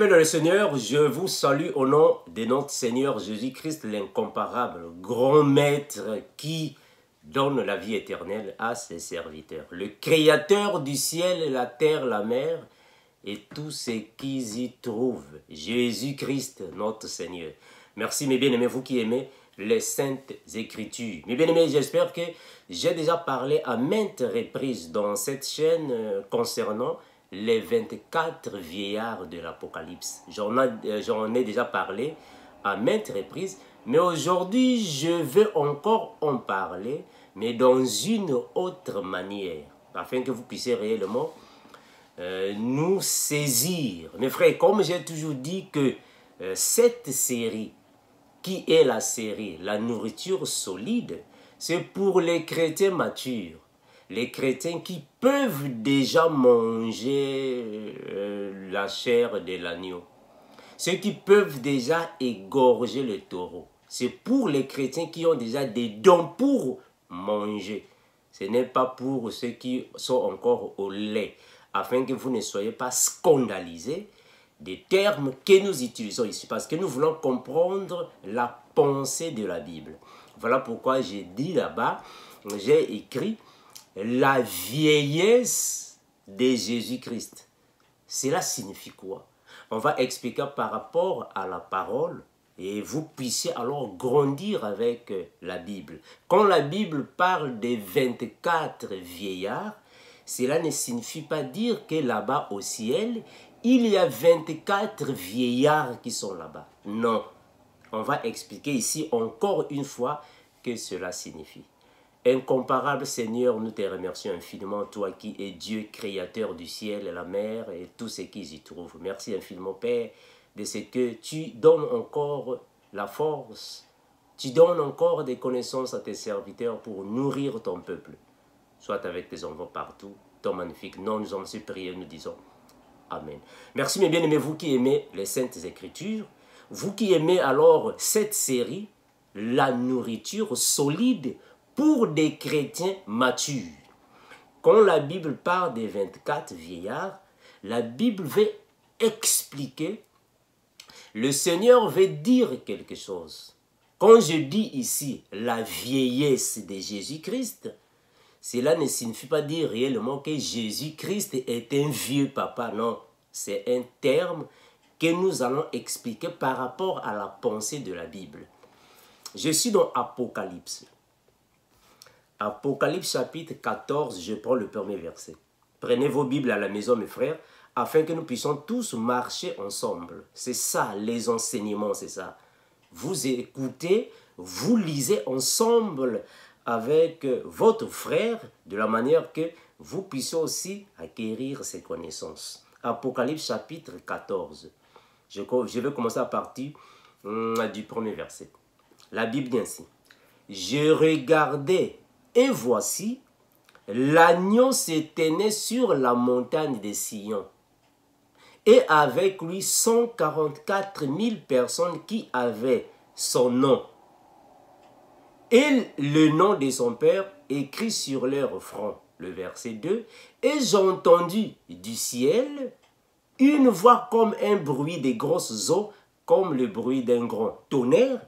Bien-aimés dans le Seigneur, je vous salue au nom de notre Seigneur Jésus-Christ, l'incomparable grand maître qui donne la vie éternelle à ses serviteurs. Le créateur du ciel, la terre, la mer et tout ce qui y trouve. Jésus-Christ, notre Seigneur. Merci mes bien-aimés, vous qui aimez les Saintes Écritures. Mes bien-aimés, j'espère que j'ai déjà parlé à maintes reprises dans cette chaîne concernant les 24 vieillards de l'Apocalypse. J'en ai déjà parlé à maintes reprises, mais aujourd'hui, je vais encore en parler, mais dans une autre manière, afin que vous puissiez réellement nous saisir. Mes frères, comme j'ai toujours dit que cette série, qui est la série La nourriture solide, c'est pour les chrétiens matures. Les chrétiens qui peuvent déjà manger la chair de l'agneau. Ceux qui peuvent déjà égorger le taureau. C'est pour les chrétiens qui ont déjà des dons pour manger. Ce n'est pas pour ceux qui sont encore au lait. Afin que vous ne soyez pas scandalisés des termes que nous utilisons ici. Parce que nous voulons comprendre la pensée de la Bible. Voilà pourquoi j'ai dit là-bas, j'ai écrit la vieillesse de Jésus-Christ. Cela signifie quoi? On va expliquer par rapport à la parole et vous puissiez alors grandir avec la Bible. Quand la Bible parle des 24 vieillards, cela ne signifie pas dire que là-bas au ciel, il y a 24 vieillards qui sont là-bas. Non, on va expliquer ici encore une fois que cela signifie. Incomparable Seigneur, nous te remercions infiniment, toi qui es Dieu, créateur du ciel et la mer et tout ce qui y trouve. Merci infiniment, Père, de ce que tu donnes encore la force, tu donnes encore des connaissances à tes serviteurs pour nourrir ton peuple. Soit avec tes enfants partout, ton magnifique nom, nous en sommes priés, nous disons Amen. Merci mes bien-aimés, vous qui aimez les Saintes Écritures, vous qui aimez alors cette série, la nourriture solide pour des chrétiens matures. Quand la Bible parle des 24 vieillards, la Bible veut expliquer, le Seigneur veut dire quelque chose. Quand je dis ici la vieillesse de Jésus-Christ, cela ne signifie pas dire réellement que Jésus-Christ est un vieux papa, non. C'est un terme que nous allons expliquer par rapport à la pensée de la Bible. Je suis dans Apocalypse. Apocalypse chapitre 14, je prends le premier verset. Prenez vos Bibles à la maison, mes frères, afin que nous puissions tous marcher ensemble. C'est ça, les enseignements, c'est ça. Vous écoutez, vous lisez ensemble avec votre frère, de la manière que vous puissiez aussi acquérir ces connaissances. Apocalypse chapitre 14. Je vais commencer à partir du premier verset. La Bible dit ainsi. Je regardais et voici, l'agneau s'éteignait sur la montagne de Sion. Et avec lui 144 000 personnes qui avaient son nom. Et le nom de son père écrit sur leur front. Le verset 2. Et j'ai entendu du ciel une voix comme un bruit de grosses eaux, comme le bruit d'un grand tonnerre.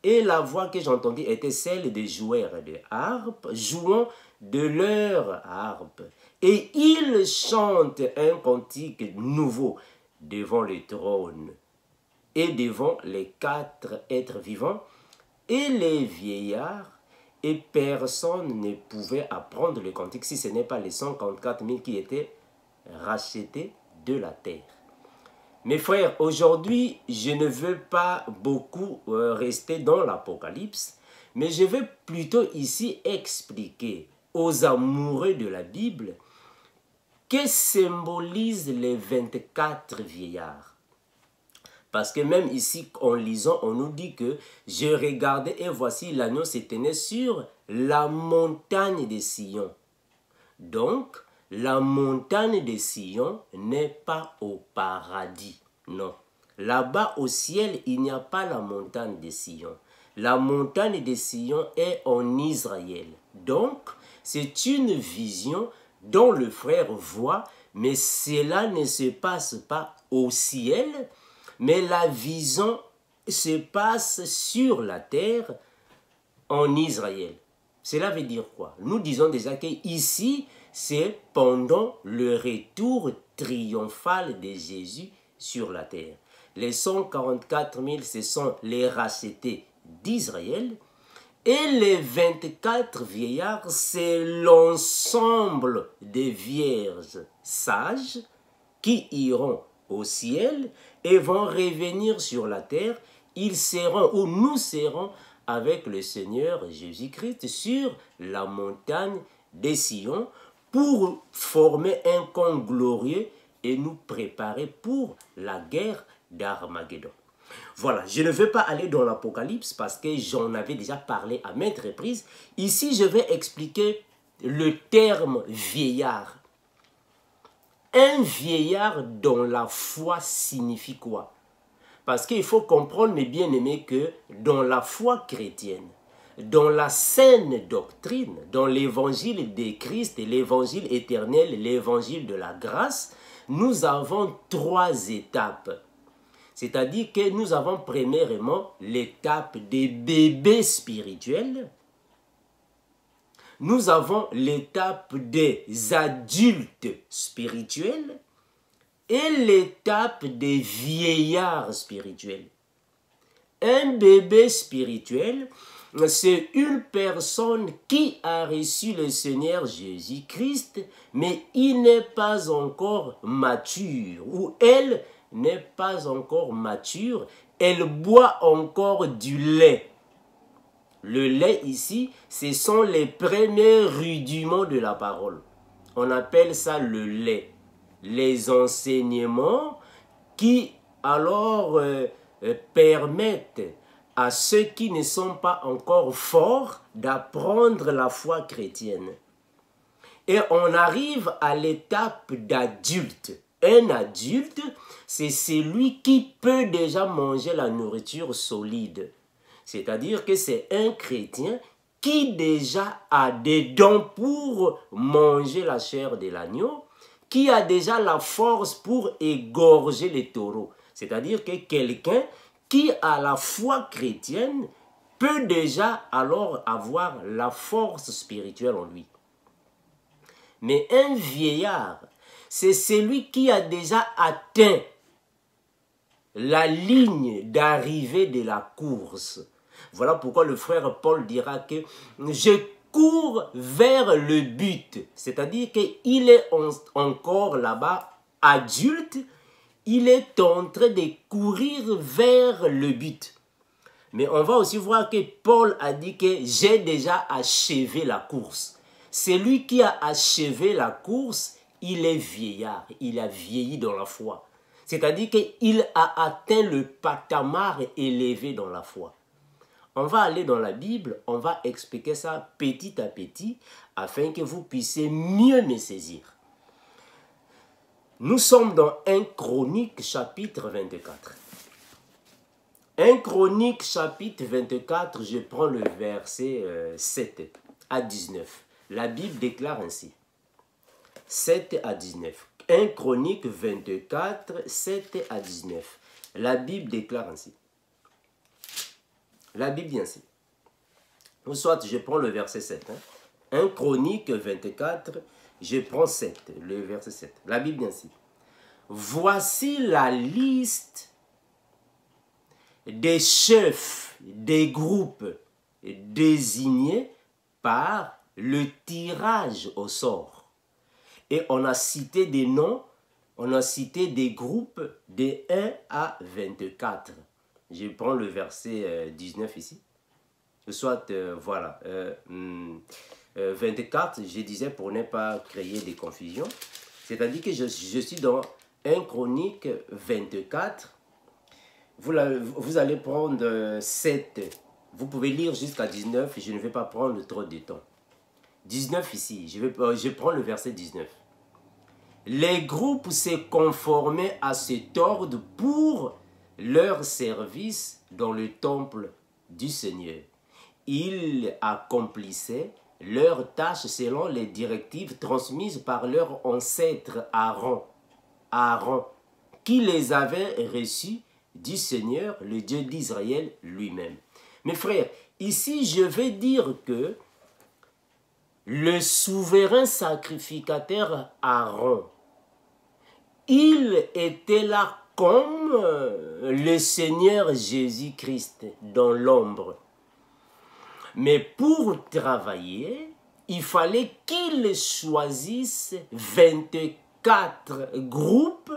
Et la voix que j'entendis était celle des joueurs de harpe, jouant de leur harpe. Et ils chantent un cantique nouveau devant le trône et devant les 4 êtres vivants et les vieillards. Et personne ne pouvait apprendre le cantique si ce n'est pas les 144 000 qui étaient rachetés de la terre. Mes frères, aujourd'hui, je ne veux pas beaucoup rester dans l'Apocalypse, mais je vais plutôt ici expliquer aux amoureux de la Bible que symbolisent les 24 vieillards. Parce que même ici, en lisant, on nous dit que je regardais et voici l'agneau s'éteignait sur la montagne de Sion. Donc, la montagne de Sion n'est pas au paradis, non. Là-bas au ciel, il n'y a pas la montagne de Sion. La montagne de Sion est en Israël. Donc, c'est une vision dont le frère voit, mais cela ne se passe pas au ciel, Mais la vision se passe sur la terre en Israël. Cela veut dire quoi? Nous disons déjà qu'ici, c'est pendant le retour triomphal de Jésus sur la terre. Les 144 000, ce sont les rachetés d'Israël. Et les 24 vieillards, c'est l'ensemble des vierges sages qui iront au ciel et vont revenir sur la terre. Ils seront, ou nous serons, avec le Seigneur Jésus-Christ sur la montagne des Sion pour former un camp glorieux et nous préparer pour la guerre d'Armageddon. Voilà, je ne veux pas aller dans l'Apocalypse parce que j'en avais déjà parlé à maintes reprises. Ici, je vais expliquer le terme vieillard. Un vieillard dans la foi signifie quoi? Parce qu'il faut comprendre, mes bien-aimés, que dans la foi chrétienne, dans la saine doctrine, dans l'évangile de Christ, l'évangile éternel, l'évangile de la grâce, nous avons 3 étapes. C'est-à-dire que nous avons premièrement l'étape des bébés spirituels. Nous avons l'étape des adultes spirituels et l'étape des vieillards spirituels. Un bébé spirituel, c'est une personne qui a reçu le Seigneur Jésus-Christ, mais il n'est pas encore mature, ou elle n'est pas encore mature, elle boit encore du lait. Le lait ici, ce sont les premiers rudiments de la parole. On appelle ça le lait. Les enseignements qui alors permettent à ceux qui ne sont pas encore forts d'apprendre la foi chrétienne. Et on arrive à l'étape d'adulte. Un adulte, c'est celui qui peut déjà manger la nourriture solide. C'est-à-dire que c'est un chrétien qui déjà a des dons pour manger la chair de l'agneau, qui a déjà la force pour égorger les taureaux. C'est-à-dire que quelqu'un qui a la foi chrétienne peut déjà alors avoir la force spirituelle en lui. Mais un vieillard, c'est celui qui a déjà atteint la ligne d'arrivée de la course. Voilà pourquoi le frère Paul dira que je cours vers le but. C'est-à-dire qu'il est encore là-bas adulte, il est en train de courir vers le but. Mais on va aussi voir que Paul a dit que j'ai déjà achevé la course. Celui qui a achevé la course, il est vieillard, il a vieilli dans la foi. C'est-à-dire qu'il a atteint le patamar élevé dans la foi. On va aller dans la Bible, on va expliquer ça petit à petit afin que vous puissiez mieux me saisir. Nous sommes dans 1 Chronique chapitre 24. 1 Chronique chapitre 24, je prends le verset 7 à 19. La Bible déclare ainsi. 7 à 19. 1 Chronique 24, 7 à 19. La Bible déclare ainsi. La Bible dit ainsi. Ou soit je prends le verset 7. 1 Chronique 24, je prends 7, le verset 7. La Bible dit ainsi. Voici la liste des chefs des groupes désignés par le tirage au sort. Et on a cité des noms, on a cité des groupes de 1 à 24. Je prends le verset 19 ici. Soit, voilà, 24, je disais pour ne pas créer des confusions. C'est-à-dire que je suis dans 1 Chronique 24. Vous allez prendre 7. Vous pouvez lire jusqu'à 19. Je ne vais pas prendre trop de temps. 19 ici. Je prends le verset 19. Les groupes se conformaient à cet ordre pour leur service dans le temple du Seigneur. Ils accomplissaient leurs tâches selon les directives transmises par leur ancêtre Aaron, qui les avait reçues du Seigneur, le Dieu d'Israël lui-même. Mes frères, ici je vais dire que le souverain sacrificateur Aaron, il était là comme le Seigneur Jésus-Christ dans l'ombre. Mais pour travailler, il fallait qu'il choisisse 24 groupes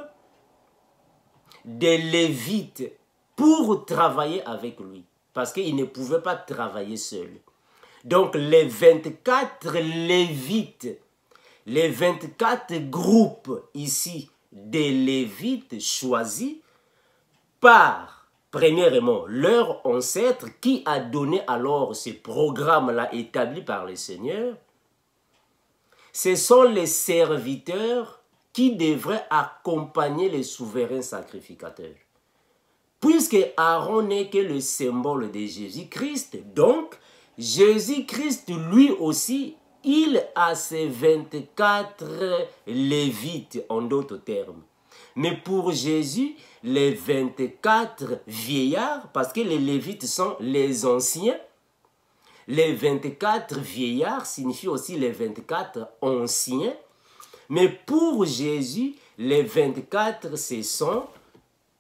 de Lévites pour travailler avec lui. Parce qu'il ne pouvait pas travailler seul. Donc les 24 Lévites, les 24 groupes ici des Lévites choisis par, premièrement, leur ancêtre qui a donné alors ce programme-là établi par le Seigneur. Ce sont les serviteurs qui devraient accompagner les souverains sacrificateurs. Puisque Aaron n'est que le symbole de Jésus-Christ, donc Jésus-Christ lui aussi, il a ses 24 Lévites en d'autres termes. Mais pour Jésus, les 24 vieillards, parce que les Lévites sont les anciens, les 24 vieillards signifient aussi les 24 anciens. Mais pour Jésus, les 24, ce sont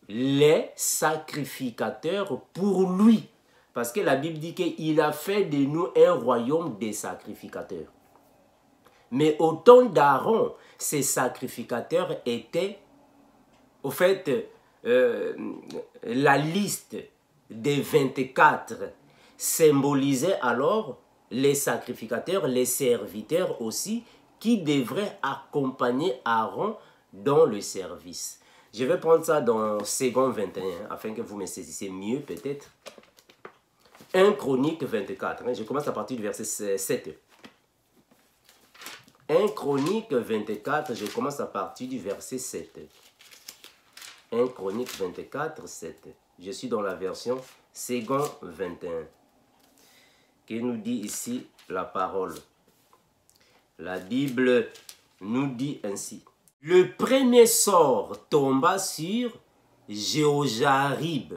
les sacrificateurs pour lui. Parce que la Bible dit qu'il a fait de nous un royaume des sacrificateurs. Mais au temps d'Aaron, ces sacrificateurs étaient, au fait, la liste des 24 symbolisait alors les sacrificateurs, les serviteurs aussi, qui devraient accompagner Aaron dans le service. Je vais prendre ça dans 2 21, afin que vous me saisissiez mieux peut-être. 1 Chronique 24, je commence à partir du verset 7. 1 Chronique 24, je commence à partir du verset 7. 1 Chronique 24, 7. Je suis dans la version 2 21. Qui nous dit ici la parole. La Bible nous dit ainsi. Le premier sort tomba sur Jéhojarib,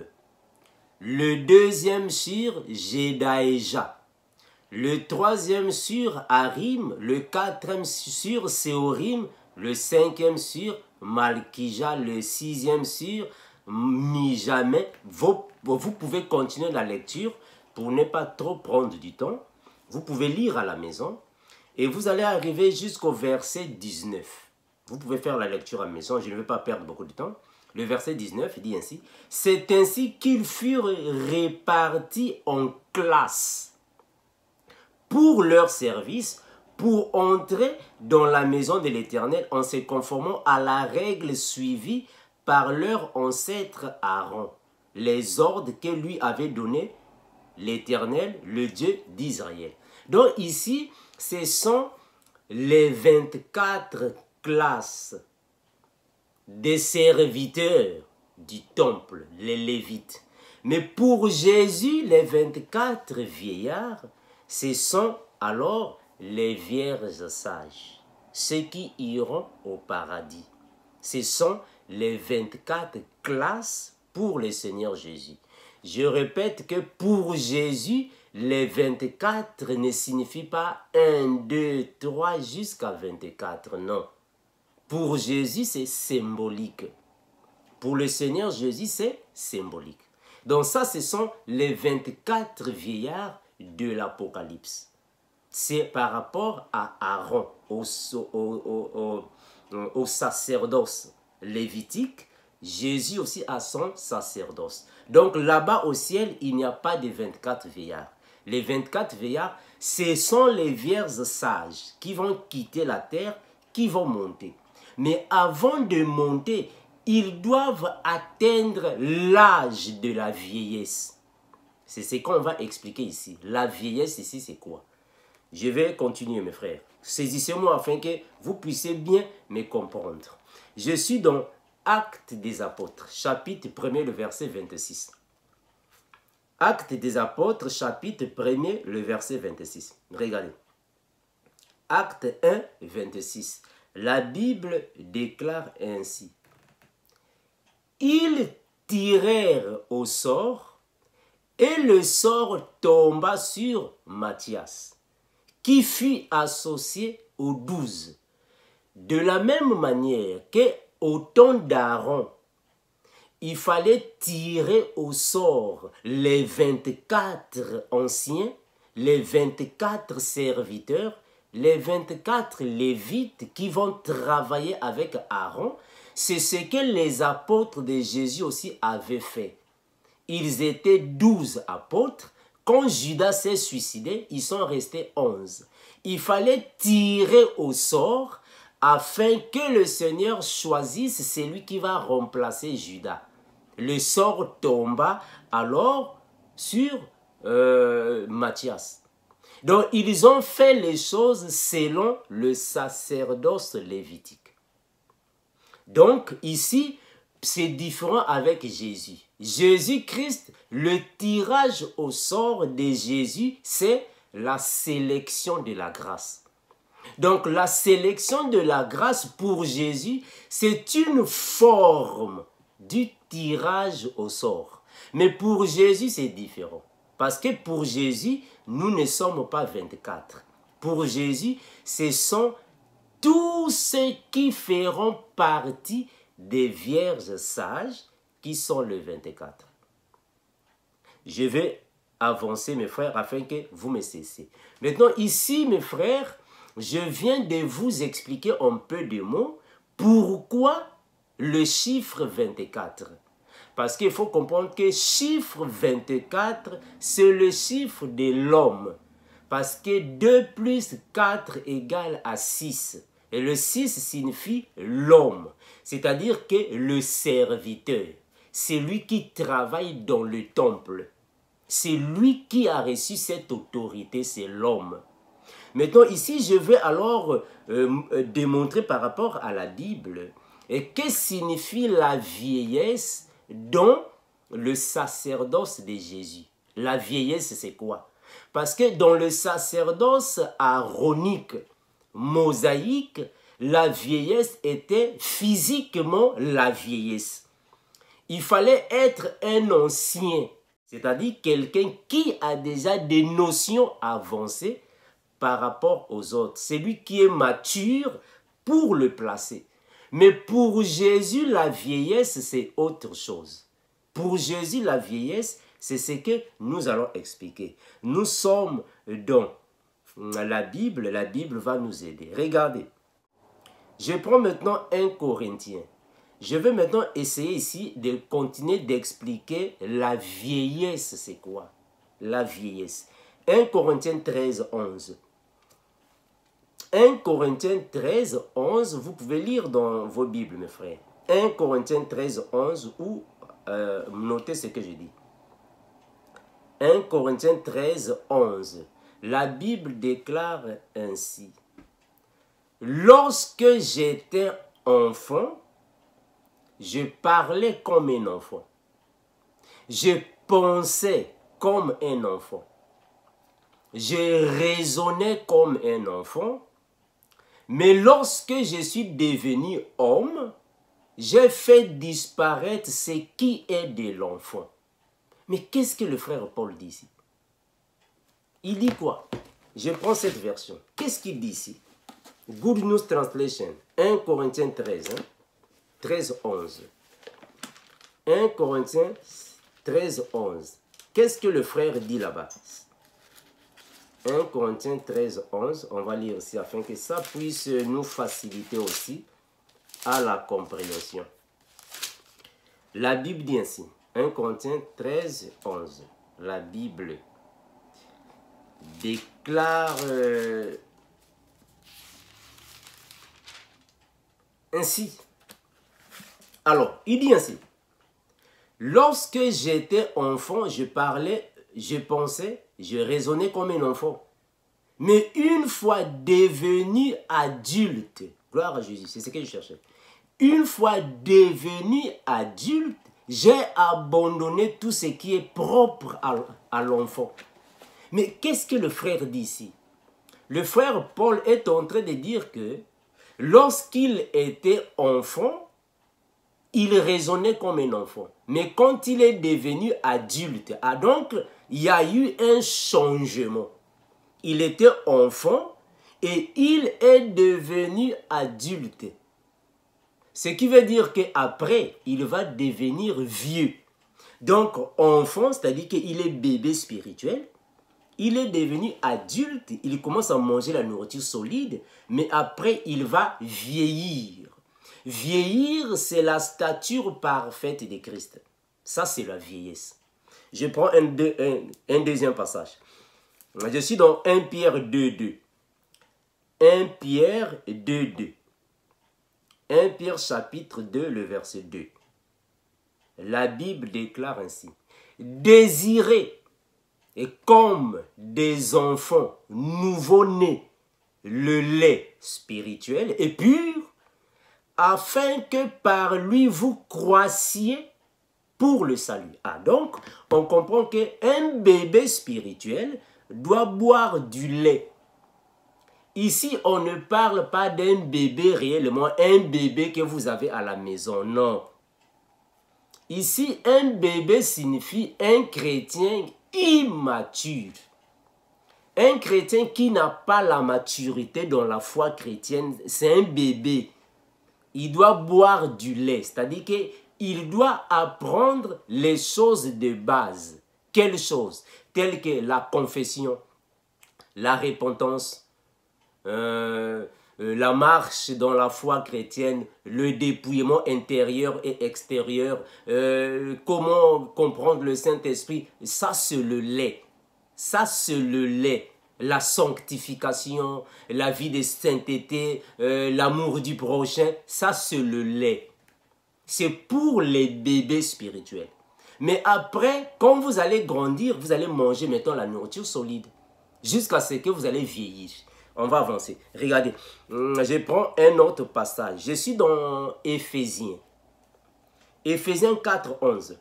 le deuxième sur Jedaéja, le troisième sur Harim, le quatrième sur Séorim, le cinquième sur Malkija, le sixième sur Mijamé. Vous pouvez continuer la lecture pour ne pas trop prendre du temps. Vous pouvez lire à la maison et vous allez arriver jusqu'au verset 19. Vous pouvez faire la lecture à la maison, je ne vais pas perdre beaucoup de temps. Le verset 19, il dit ainsi. C'est ainsi qu'ils furent répartis en classes pour leur service, pour entrer dans la maison de l'Éternel en se conformant à la règle suivie par leur ancêtre Aaron, les ordres que lui avait donnés l'Éternel, le Dieu d'Israël. Donc ici, ce sont les 24 classes des serviteurs du temple, les Lévites. Mais pour Jésus, les 24 vieillards, ce sont alors les vierges sages, ceux qui iront au paradis. Ce sont les 24 classes pour le Seigneur Jésus. Je répète que pour Jésus, les 24 ne signifient pas 1, 2, 3 jusqu'à 24, non. Pour Jésus, c'est symbolique. Pour le Seigneur Jésus, c'est symbolique. Donc ça, ce sont les 24 vieillards de l'Apocalypse. C'est par rapport à Aaron, au sacerdoce lévitique. Jésus aussi a son sacerdoce. Donc là-bas au ciel, il n'y a pas de 24 vieillards. Les 24 vieillards, ce sont les vierges sages qui vont quitter la terre, qui vont monter. Mais avant de monter, ils doivent atteindre l'âge de la vieillesse. C'est ce qu'on va expliquer ici. La vieillesse ici, c'est quoi? Je vais continuer, mes frères. Saisissez-moi afin que vous puissiez bien me comprendre. Je suis dans Actes des Apôtres, chapitre 1er, le verset 26. Actes des Apôtres, chapitre 1er, le verset 26. Regardez. Acte 1, 26. La Bible déclare ainsi. Ils tirèrent au sort, et le sort tomba sur Matthias, qui fut associé aux 12. De la même manière qu'au temps d'Aaron, il fallait tirer au sort les 24 anciens, les 24 serviteurs, les 24 lévites qui vont travailler avec Aaron. C'est ce que les apôtres de Jésus aussi avaient fait. Ils étaient 12 apôtres. Quand Judas s'est suicidé, ils sont restés 11. Il fallait tirer au sort afin que le Seigneur choisisse celui qui va remplacer Judas. Le sort tomba alors sur Matthias. Donc, ils ont fait les choses selon le sacerdoce lévitique. Donc, ici, c'est différent avec Jésus. Jésus-Christ, le tirage au sort de Jésus, c'est la sélection de la grâce. Donc, la sélection de la grâce pour Jésus, c'est une forme du tirage au sort. Mais pour Jésus, c'est différent. Parce que pour Jésus, nous ne sommes pas 24. Pour Jésus, ce sont tous ceux qui feront partie des vierges sages qui sont les 24. Je vais avancer, mes frères, afin que vous me cessiez. Maintenant, ici, mes frères, je viens de vous expliquer un peu de mots pourquoi le chiffre 24. Parce qu'il faut comprendre que chiffre 24, c'est le chiffre de l'homme. Parce que 2 plus 4 égale à 6. Et le 6 signifie l'homme. C'est-à-dire que le serviteur, c'est lui qui travaille dans le temple. C'est lui qui a reçu cette autorité, c'est l'homme. Maintenant, ici, je vais alors démontrer par rapport à la Bible et que signifie la vieillesse dans le sacerdoce de Jésus. La vieillesse, c'est quoi? Parce que dans le sacerdoce aaronique, mosaïque, la vieillesse était physiquement la vieillesse. Il fallait être un ancien, c'est-à-dire quelqu'un qui a déjà des notions avancées par rapport aux autres. C'est lui qui est mature pour le placer. Mais pour Jésus, la vieillesse, c'est autre chose. Pour Jésus, la vieillesse, c'est ce que nous allons expliquer. Nous sommes dans la Bible va nous aider. Regardez, je prends maintenant 1 Corinthiens. Je vais maintenant essayer ici de continuer d'expliquer la vieillesse, c'est quoi? La vieillesse. 1 Corinthiens 13, 11. 1 Corinthiens 13, 11, vous pouvez lire dans vos Bibles, mes frères. 1 Corinthiens 13, 11, ou notez ce que je dis. 1 Corinthiens 13, 11. La Bible déclare ainsi. Lorsque j'étais enfant, je parlais comme un enfant. Je pensais comme un enfant. Je raisonnais comme un enfant. Mais lorsque je suis devenu homme, j'ai fait disparaître ce qui est de l'enfant. Mais qu'est-ce que le frère Paul dit ici? Il dit quoi? Je prends cette version. Qu'est-ce qu'il dit ici? Good News Translation, 1 Corinthiens 13, 13, 11. 1 Corinthiens 13, 11. Qu'est-ce que le frère dit là-bas? 1 Corinthiens 13, 11. On va lire ici afin que ça puisse nous faciliter aussi à la compréhension. La Bible dit ainsi. 1 Corinthiens 13, 11. La Bible déclare ainsi. Alors, il dit ainsi. Lorsque j'étais enfant, je parlais, je pensais, je raisonnais comme un enfant. Mais une fois devenu adulte, gloire à Jésus, c'est ce que je cherchais. Une fois devenu adulte, j'ai abandonné tout ce qui est propre à l'enfant. Mais qu'est-ce que le frère dit ici? Le frère Paul est en train de dire que lorsqu'il était enfant, il raisonnait comme un enfant. Mais quand il est devenu adulte, donc il y a eu un changement. Il était enfant et il est devenu adulte. Ce qui veut dire qu'après, il va devenir vieux. Donc, enfant, c'est-à-dire qu'il est bébé spirituel. Il est devenu adulte, il commence à manger la nourriture solide, mais après, il va vieillir. Vieillir, c'est la stature parfaite de Christ. Ça, c'est la vieillesse. Je prends un deuxième passage. Je suis dans 1 Pierre 2.2. 1 Pierre 2.2. 1 Pierre chapitre 2, le verset 2. La Bible déclare ainsi. Désirez, et comme des enfants nouveau-nés, le lait spirituel et pur, afin que par lui vous croissiez pour le salut. Donc, on comprend qu'un bébé spirituel doit boire du lait. Ici, on ne parle pas d'un bébé réellement, un bébé que vous avez à la maison, non. Ici, un bébé signifie un chrétien immature. Un chrétien qui n'a pas la maturité dans la foi chrétienne, c'est un bébé. Il doit boire du lait, c'est-à-dire qu'il doit apprendre les choses de base. Quelles choses? Telles que la confession, la repentance, la marche dans la foi chrétienne, le dépouillement intérieur et extérieur, comment comprendre le Saint-Esprit. Ça, c'est le lait. Ça, c'est le lait. La sanctification, la vie de sainteté, l'amour du prochain, ça, c'est le lait. C'est pour les bébés spirituels. Mais après, quand vous allez grandir, vous allez manger maintenant la nourriture solide. Jusqu'à ce que vous allez vieillir. On va avancer. Regardez, je prends un autre passage. Je suis dans Éphésiens. Éphésiens 4, 11.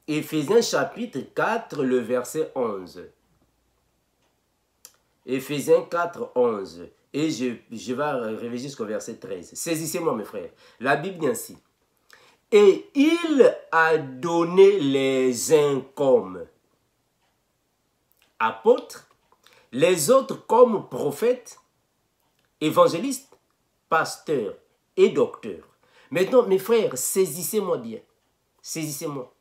Éphésiens chapitre 4, le verset 11. Éphésiens 4, 11. Et je vais revenir jusqu'au verset 13. Saisissez-moi, mes frères. La Bible dit ainsi. Et il a donné les uns comme apôtres, les autres comme prophètes, évangélistes, pasteurs et docteurs. Maintenant, mes frères, saisissez-moi bien. Saisissez-moi.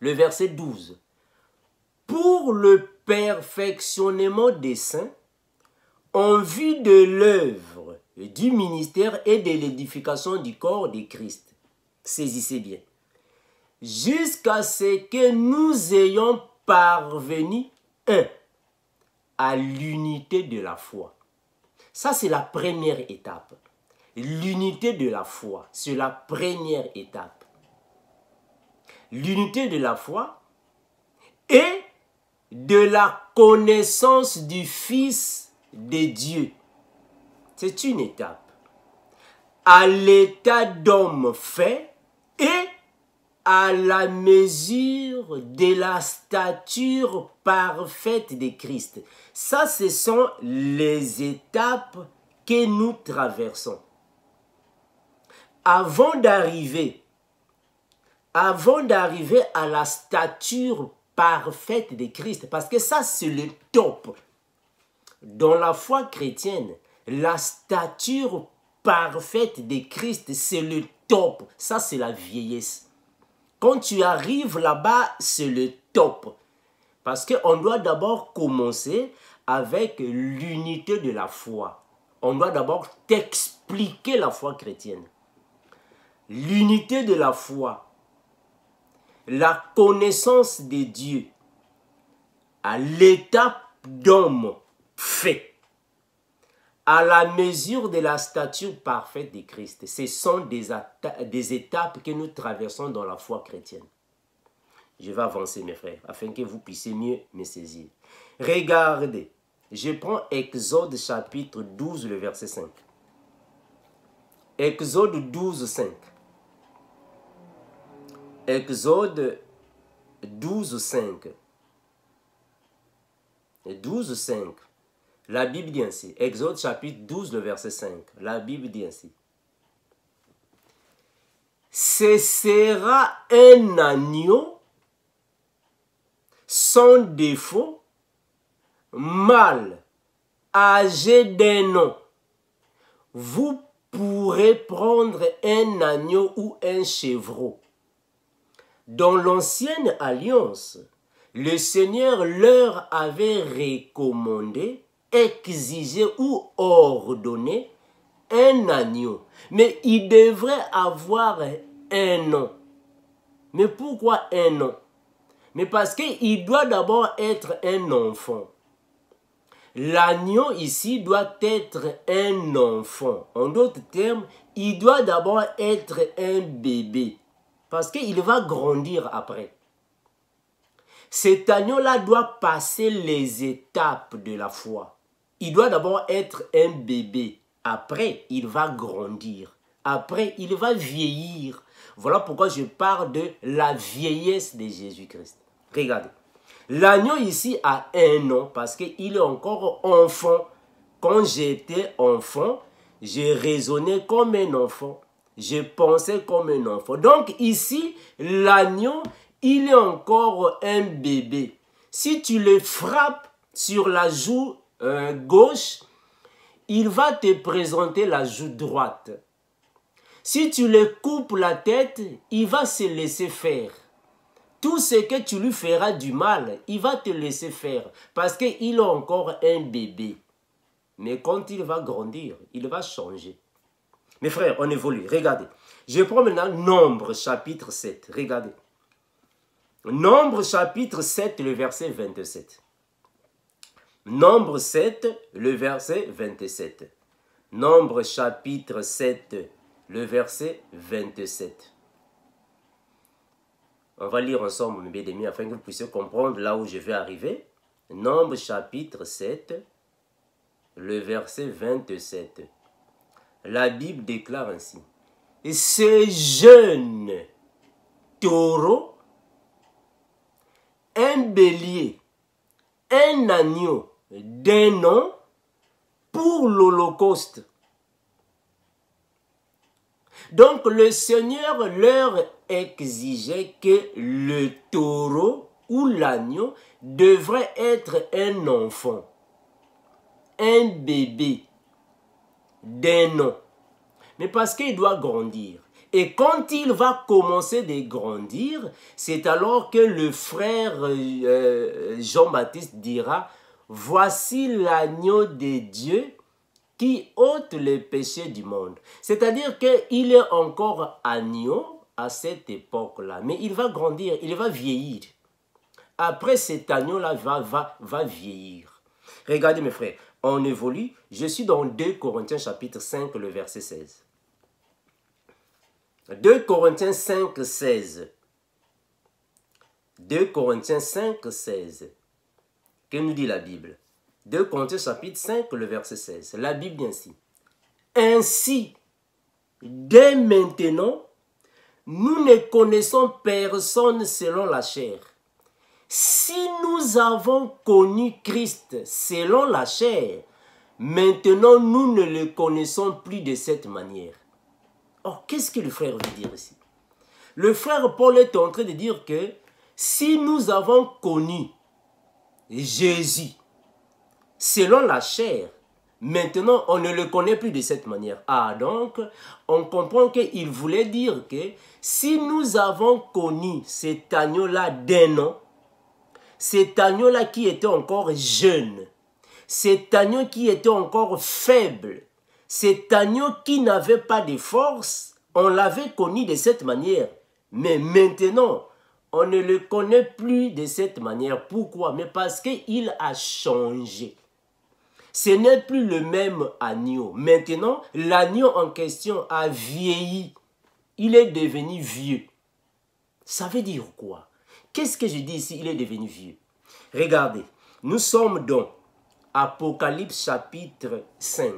Le verset 12. Pour le perfectionnement des saints, en vue de l'œuvre du ministère et de l'édification du corps de Christ. Saisissez bien. Jusqu'à ce que nous ayons parvenu, à l'unité de la foi. Ça, c'est la première étape. L'unité de la foi, c'est la première étape. L'unité de la foi et de la connaissance du Fils de Dieu. C'est une étape. À l'état d'homme fait et à la mesure de la stature parfaite de Christ. Ça, ce sont les étapes que nous traversons. Avant d'arriver à la stature parfaite de Christ, parce que ça, c'est le top. Dans la foi chrétienne, la stature parfaite de Christ, c'est le top. Ça, c'est la vieillesse. Quand tu arrives là-bas, c'est le top. Parce qu'on doit d'abord commencer avec l'unité de la foi. On doit d'abord t'expliquer la foi chrétienne. L'unité de la foi, la connaissance de Dieu, à l'étape d'homme fait, à la mesure de la stature parfaite de Christ. Ce sont des étapes que nous traversons dans la foi chrétienne. Je vais avancer, mes frères, afin que vous puissiez mieux me saisir. Regardez, je prends Exode chapitre 12, le verset 5. Exode 12, 5. Exode 12, 5. 12, 5. La Bible dit ainsi. Exode chapitre 12, le verset 5. La Bible dit ainsi. ce sera un agneau sans défaut, mâle, âgé d'un an. Vous pourrez prendre un agneau ou un chevreau. Dans l'ancienne alliance, le Seigneur leur avait recommandé, exigé ou ordonné un agneau. Mais il devrait avoir un nom. Mais pourquoi un nom? Mais parce qu'il doit d'abord être un enfant. L'agneau ici doit être un enfant. En d'autres termes, il doit d'abord être un bébé. Parce qu'il va grandir après. Cet agneau-là doit passer les étapes de la foi. Il doit d'abord être un bébé. Après, il va grandir. Après, il va vieillir. Voilà pourquoi je parle de la vieillesse de Jésus-Christ. Regardez. L'agneau ici a un an parce qu'il est encore enfant. Quand j'étais enfant, j'ai raisonné comme un enfant. Je pensais comme un enfant. Donc ici, l'agneau, il est encore un bébé. Si tu le frappes sur la joue gauche, il va te présenter la joue droite. Si tu le coupes la tête, il va se laisser faire. Tout ce que tu lui feras du mal, il va te laisser faire. Parce qu'il est encore un bébé. Mais quand il va grandir, il va changer. Mes frères, on évolue. Regardez. Je prends maintenant Nombre chapitre 7. Regardez. Nombre chapitre 7, le verset 27. Nombre 7, le verset 27. Nombre chapitre 7, le verset 27. On va lire ensemble, mes bien-aimés, afin que vous puissiez comprendre là où je vais arriver. Nombre chapitre 7, le verset 27. La Bible déclare ainsi. Ce jeune taureau, un bélier, un agneau d'un an pour l'Holocauste. Donc le Seigneur leur exigeait que le taureau ou l'agneau devrait être un enfant, un bébé d'un an. Mais parce qu'il doit grandir. Et quand il va commencer de grandir, c'est alors que le frère Jean-Baptiste dira, voici l'agneau de Dieu qui ôte les péchés du monde. C'est-à-dire qu'il est encore agneau à cette époque-là, mais il va grandir, il va vieillir. Après, cet agneau-là va vieillir. Regardez mes frères, on évolue. Je suis dans 2 Corinthiens chapitre 5, le verset 16. 2 Corinthiens 5, 16. 2 Corinthiens 5, 16. Que nous dit la Bible? 2 Corinthiens chapitre 5, le verset 16. La Bible dit ainsi. Ainsi, dès maintenant, nous ne connaissons personne selon la chair. Si nous avons connu Christ selon la chair, maintenant nous ne le connaissons plus de cette manière. Or, qu'est-ce que le frère veut dire ici? Le frère Paul est en train de dire que si nous avons connu Jésus selon la chair, maintenant on ne le connaît plus de cette manière. Ah, donc on comprend qu'il voulait dire que si nous avons connu cet agneau-là d'un an, cet agneau-là qui était encore jeune, cet agneau qui était encore faible, cet agneau qui n'avait pas de force, on l'avait connu de cette manière. Mais maintenant, on ne le connaît plus de cette manière. Pourquoi? Mais parce qu'il a changé. Ce n'est plus le même agneau. Maintenant, l'agneau en question a vieilli. Il est devenu vieux. Ça veut dire quoi? Qu'est-ce que je dis ici? Il est devenu vieux. Regardez, nous sommes dans Apocalypse chapitre 5.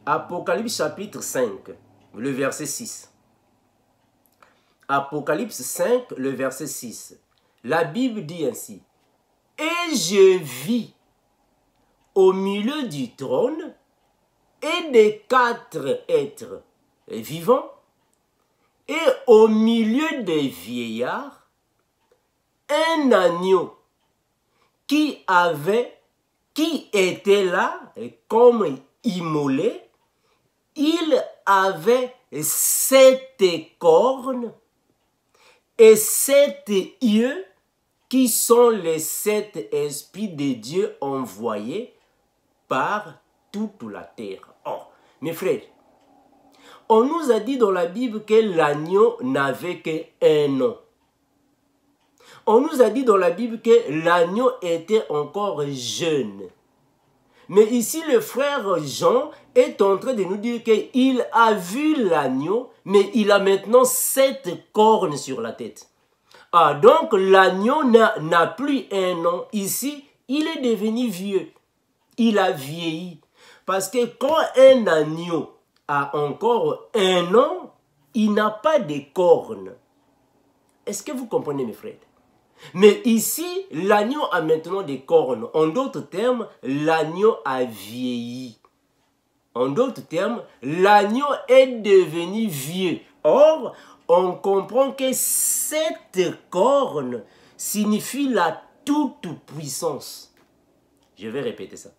Apocalypse chapitre 5, le verset 6. Apocalypse 5, le verset 6. La Bible dit ainsi. Et je vis au milieu du trône et des 4 êtres vivants Et au milieu des vieillards, un agneau qui était là, comme immolé. Il avait 7 cornes et 7 yeux qui sont les 7 esprits de Dieu envoyés par toute la terre. Oh, mes frères, on nous a dit dans la Bible que l'agneau n'avait qu'un nom. On nous a dit dans la Bible que l'agneau était encore jeune. Mais ici, le frère Jean est en train de nous dire qu'il a vu l'agneau, mais il a maintenant 7 cornes sur la tête. Ah, donc l'agneau n'a plus un nom. Ici, il est devenu vieux. Il a vieilli. Parce que quand un agneau a encore un nom, il n'a pas de cornes. Est-ce que vous comprenez, mes frères? Mais ici, l'agneau a maintenant des cornes. En d'autres termes, l'agneau a vieilli. En d'autres termes, l'agneau est devenu vieux. Or, on comprend que cette corne signifie la toute-puissance. Je vais répéter ça.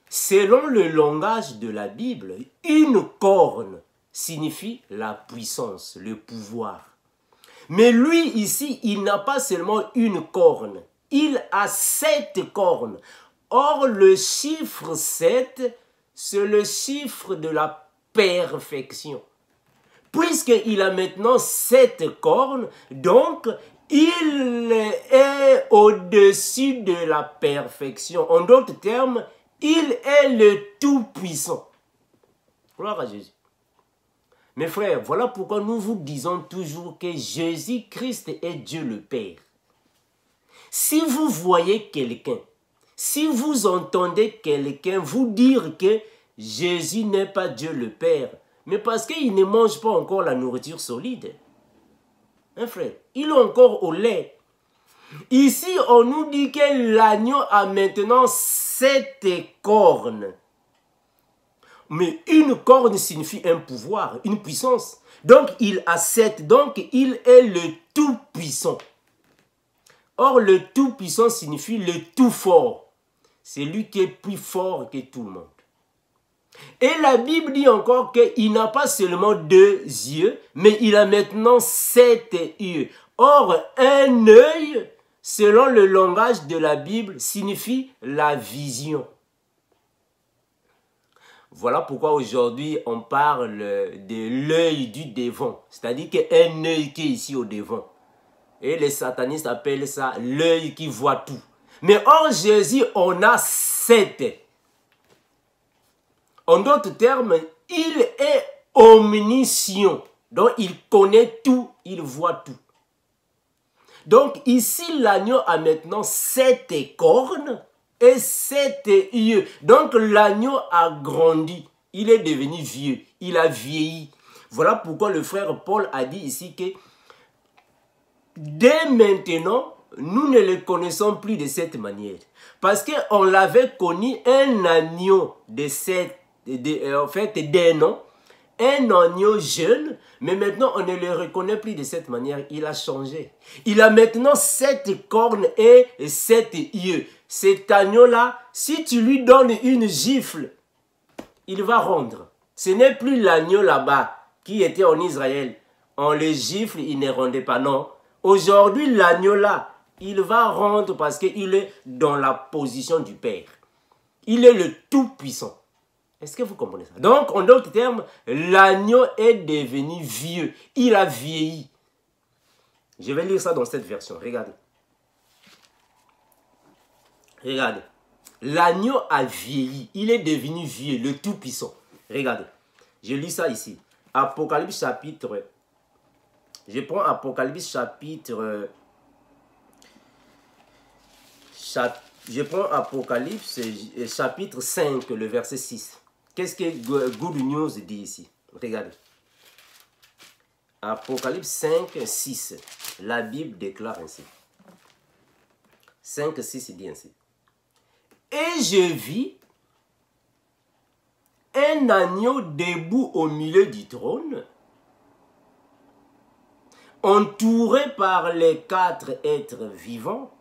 Selon le langage de la Bible, une corne signifie la puissance, le pouvoir. Mais lui, ici, il n'a pas seulement une corne. Il a 7 cornes. Or, le chiffre 7, c'est le chiffre de la perfection. Puisqu'il a maintenant 7 cornes, donc il est au-dessus de la perfection. En d'autres termes, il est le Tout-Puissant. Gloire à Jésus. Mes frères, voilà pourquoi nous vous disons toujours que Jésus-Christ est Dieu le Père. Si vous voyez quelqu'un, si vous entendez quelqu'un vous dire que Jésus n'est pas Dieu le Père, mais parce qu'il ne mange pas encore la nourriture solide, hein frère, il est encore au lait. Ici, on nous dit que l'agneau a maintenant 7 cornes. Mais une corne signifie un pouvoir, une puissance. Donc il a 7, donc il est le tout-puissant. Or le tout-puissant signifie le tout-fort. C'est lui qui est plus fort que tout le monde. Et la Bible dit encore qu'il n'a pas seulement 2 yeux, mais il a maintenant 7 yeux. Or un œil, selon le langage de la Bible, signifie la vision. Voilà pourquoi aujourd'hui on parle de l'œil du devant. C'est-à-dire qu'un œil qui est ici au devant. Et les satanistes appellent ça l'œil qui voit tout. Mais en Jésus, on a 7. En d'autres termes, il est omniscient. Donc il connaît tout, il voit tout. Donc ici, l'agneau a maintenant 7 cornes et 7 yeux. Donc l'agneau a grandi. Il est devenu vieux. Il a vieilli. Voilà pourquoi le frère Paul a dit ici que dès maintenant, nous ne le connaissons plus de cette manière. Parce qu'on l'avait connu un agneau d'un an. Un agneau jeune, mais maintenant on ne le reconnaît plus de cette manière. Il a changé. Il a maintenant 7 cornes et 7 yeux. Cet agneau-là, si tu lui donnes une gifle, il va rendre. Ce n'est plus l'agneau là-bas qui était en Israël. On le gifle, il ne rendait pas. Non. Aujourd'hui, l'agneau-là, il va rendre parce qu'il est dans la position du Père. Il est le Tout-Puissant. Est-ce que vous comprenez ça? Donc, en d'autres termes, l'agneau est devenu vieux. Il a vieilli. Je vais lire ça dans cette version. Regardez. Regardez. L'agneau a vieilli. Il est devenu vieux, le Tout-Puissant. Regardez. Je lis ça ici. Apocalypse chapitre. Je prends Apocalypse chapitre. Je prends Apocalypse chapitre 5, le verset 6. Qu'est-ce que Good News dit ici? Regardez. Apocalypse 5, 6. La Bible déclare ainsi. 5, 6 dit ainsi. Et je vis un agneau debout au milieu du trône entouré par les 4 êtres vivants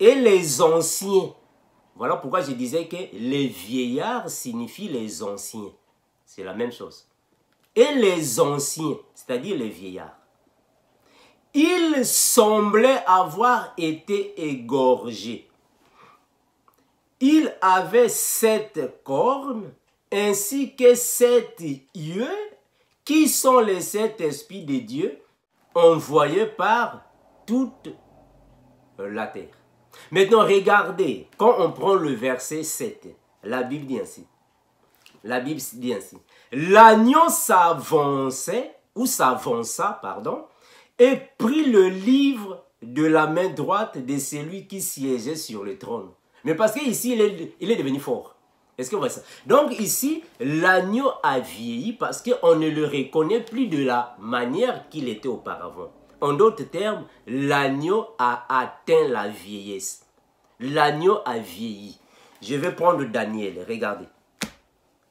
et les anciens. Voilà pourquoi je disais que les vieillards signifient les anciens. C'est la même chose. Et les anciens, c'est-à-dire les vieillards, ils semblaient avoir été égorgés. Ils avaient 7 cornes ainsi que 7 yeux qui sont les 7 esprits de Dieu envoyés par toute la terre. Maintenant, regardez, quand on prend le verset 7, la Bible dit ainsi. La Bible dit ainsi. L'agneau s'avançait, ou s'avança, pardon, et prit le livre de la main droite de celui qui siégeait sur le trône. Mais parce qu'ici, il est devenu fort. Est-ce que vous voyez ça? Donc ici, l'agneau a vieilli parce qu'on ne le reconnaît plus de la manière qu'il était auparavant. En d'autres termes, l'agneau a atteint la vieillesse. L'agneau a vieilli. Je vais prendre Daniel, regardez.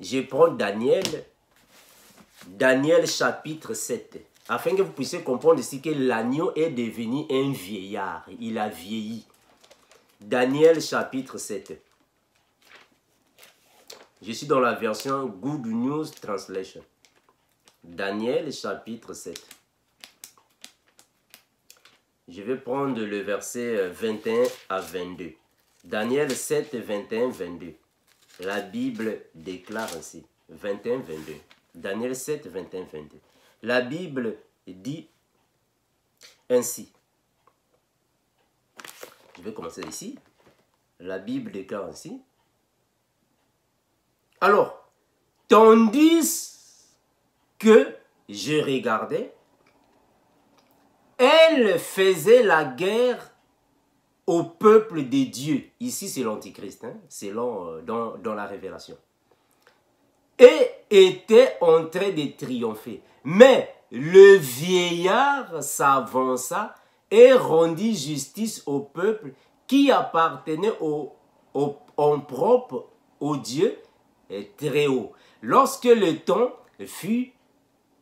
Je prends Daniel chapitre 7. Afin que vous puissiez comprendre ici que l'agneau est devenu un vieillard. Il a vieilli. Daniel chapitre 7. Je suis dans la version Good News Translation. Daniel chapitre 7. Je vais prendre le verset 21 à 22. Daniel 7, 21, 22. La Bible déclare ainsi. 21, 22. Daniel 7, 21, 22. La Bible dit ainsi. Je vais commencer ici. La Bible déclare ainsi. Alors, tandis que je regardais, elle faisait la guerre au peuple des dieux. Ici, c'est l'Antichrist, hein, selon dans la révélation. Et était en train de triompher. Mais le vieillard s'avança et rendit justice au peuple qui appartenait en propre au Dieu très haut. Lorsque le temps fut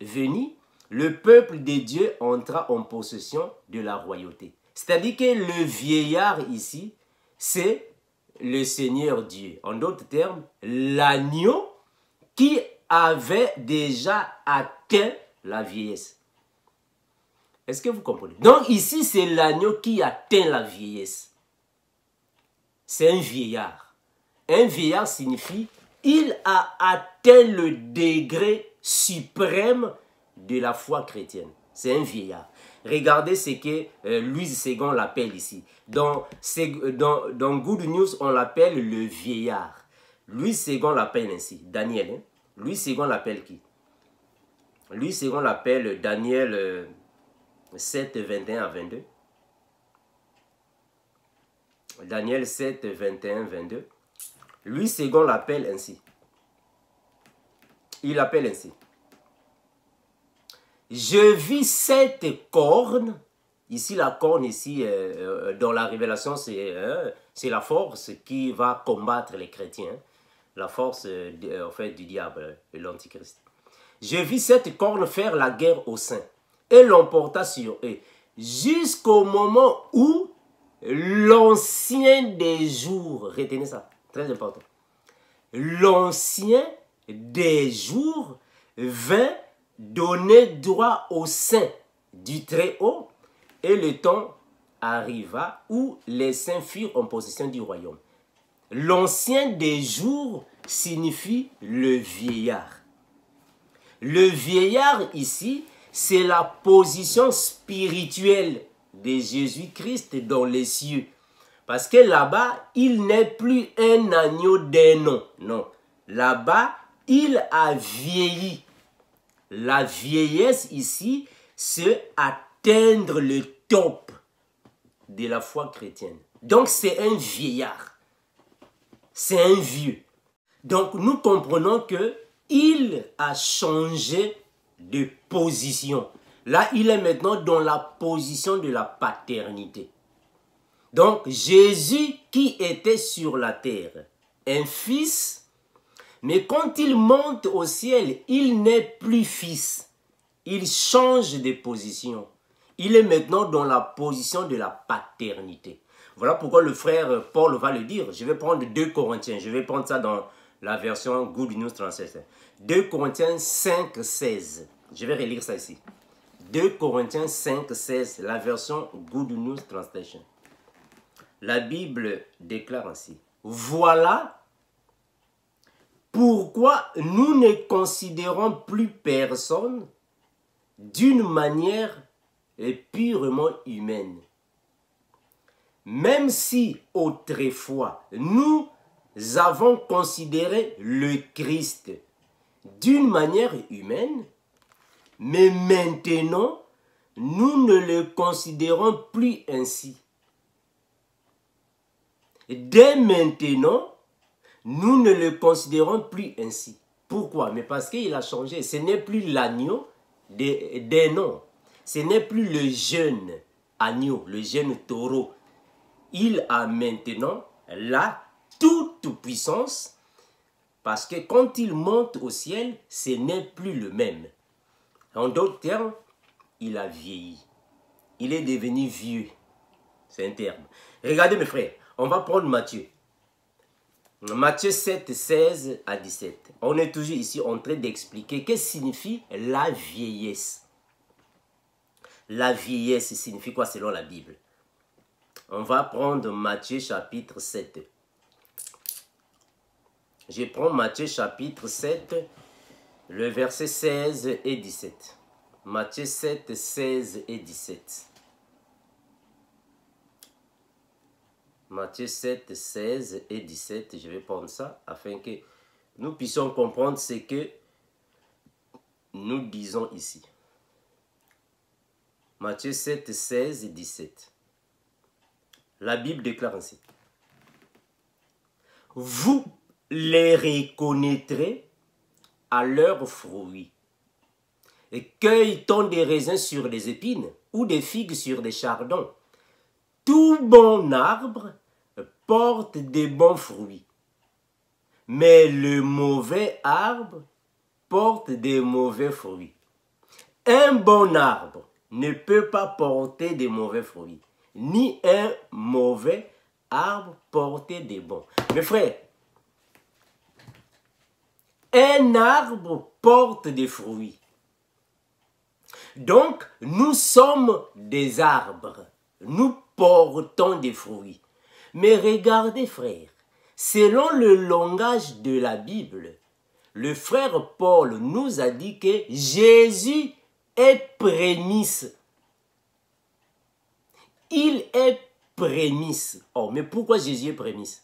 venu, le peuple des dieux entra en possession de la royauté. C'est-à-dire que le vieillard ici, c'est le Seigneur Dieu. En d'autres termes, l'agneau qui avait déjà atteint la vieillesse. Est-ce que vous comprenez? Donc ici, c'est l'agneau qui atteint la vieillesse. C'est un vieillard. Un vieillard signifie il a atteint le degré suprême de la foi chrétienne. C'est un vieillard. Regardez ce que Louise Ségon l'appelle ici. Dans Good News, on l'appelle le vieillard. Louise Ségon l'appelle ainsi. Daniel. Hein? Louise Ségon l'appelle qui? Louise Ségon l'appelle Daniel 7, 21 à 22. Daniel 7, 21, 22. Louis Ségon l'appelle ainsi. Il l'appelle ainsi. Je vis 7 cornes. Ici, la corne, ici, dans la révélation, c'est la force qui va combattre les chrétiens. La force, en fait, du diable, l'antichrist. Je vis 7 cornes faire la guerre aux saints et l'emporta sur eux, jusqu'au moment où l'ancien des jours, retenez ça, très important, l'ancien des jours vint donner droit aux saints du Très-Haut, et le temps arriva où les saints furent en possession du royaume. L'ancien des jours signifie le vieillard. Le vieillard ici, c'est la position spirituelle de Jésus-Christ dans les cieux. Parce que là-bas, il n'est plus un agneau d'un an. Non. Là-bas, il a vieilli. La vieillesse ici, c'est atteindre le top de la foi chrétienne. Donc, c'est un vieillard. C'est un vieux. Donc, nous comprenons que il a changé de position. Là, il est maintenant dans la position de la paternité. Donc, Jésus qui était sur la terre, un fils, mais quand il monte au ciel, il n'est plus fils. Il change de position. Il est maintenant dans la position de la paternité. Voilà pourquoi le frère Paul va le dire. Je vais prendre 2 Corinthiens. Je vais prendre ça dans la version Good News Translation. 2 Corinthiens 5, 16. Je vais relire ça ici. 2 Corinthiens 5, 16, la version Good News Translation. La Bible déclare ainsi. Voilà pourquoi nous ne considérons plus personne d'une manière purement humaine. Même si autrefois nous avons considéré le Christ d'une manière humaine, mais maintenant nous ne le considérons plus ainsi. Dès maintenant, nous ne le considérons plus ainsi. Pourquoi? Mais parce qu'il a changé. Ce n'est plus l'agneau des noms. Ce n'est plus le jeune agneau, le jeune taureau. Il a maintenant la toute puissance parce que quand il monte au ciel, ce n'est plus le même. En d'autres termes, il a vieilli. Il est devenu vieux. C'est un terme. Regardez mes frères, on va prendre Matthieu. Matthieu 7, 16 à 17. On est toujours ici en train d'expliquer qu'est-ce que signifie la vieillesse. La vieillesse signifie quoi selon la Bible? On va prendre Matthieu chapitre 7. Je prends Matthieu chapitre 7, le verset 16 et 17. Matthieu 7, 16 et 17. Matthieu 7, 16 et 17. Je vais prendre ça afin que nous puissions comprendre ce que nous disons ici. Matthieu 7, 16 et 17. La Bible déclare ainsi. Vous les reconnaîtrez à leurs fruits. Et cueille-t-on des raisins sur des épines ou des figues sur des chardons? Tout bon arbre porte des bons fruits, mais le mauvais arbre porte des mauvais fruits. Un bon arbre ne peut pas porter de mauvais fruits, ni un mauvais arbre porter des bons. Mes frères, un arbre porte des fruits. Donc, nous sommes des arbres. Nous portons des fruits. Mais regardez, frères, selon le langage de la Bible, le frère Paul nous a dit que Jésus est prémisse. Il est prémisse. Oh, mais pourquoi Jésus est prémisse?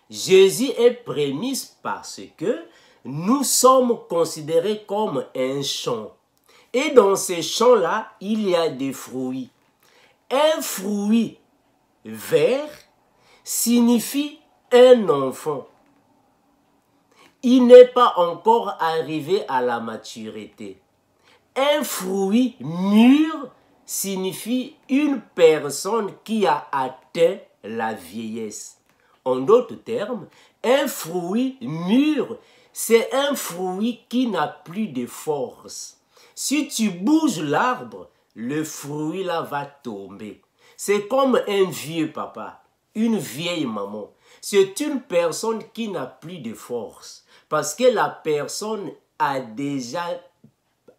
Jésus est prémisse parce que nous sommes considérés comme un champ. Et dans ces champs-là, il y a des fruits. Un fruit vert signifie un enfant. Il n'est pas encore arrivé à la maturité. Un fruit mûr signifie une personne qui a atteint la vieillesse. En d'autres termes, un fruit mûr, c'est un fruit qui n'a plus de force. Si tu bouges l'arbre, le fruit là va tomber. C'est comme un vieux papa, une vieille maman. C'est une personne qui n'a plus de force. Parce que la personne a déjà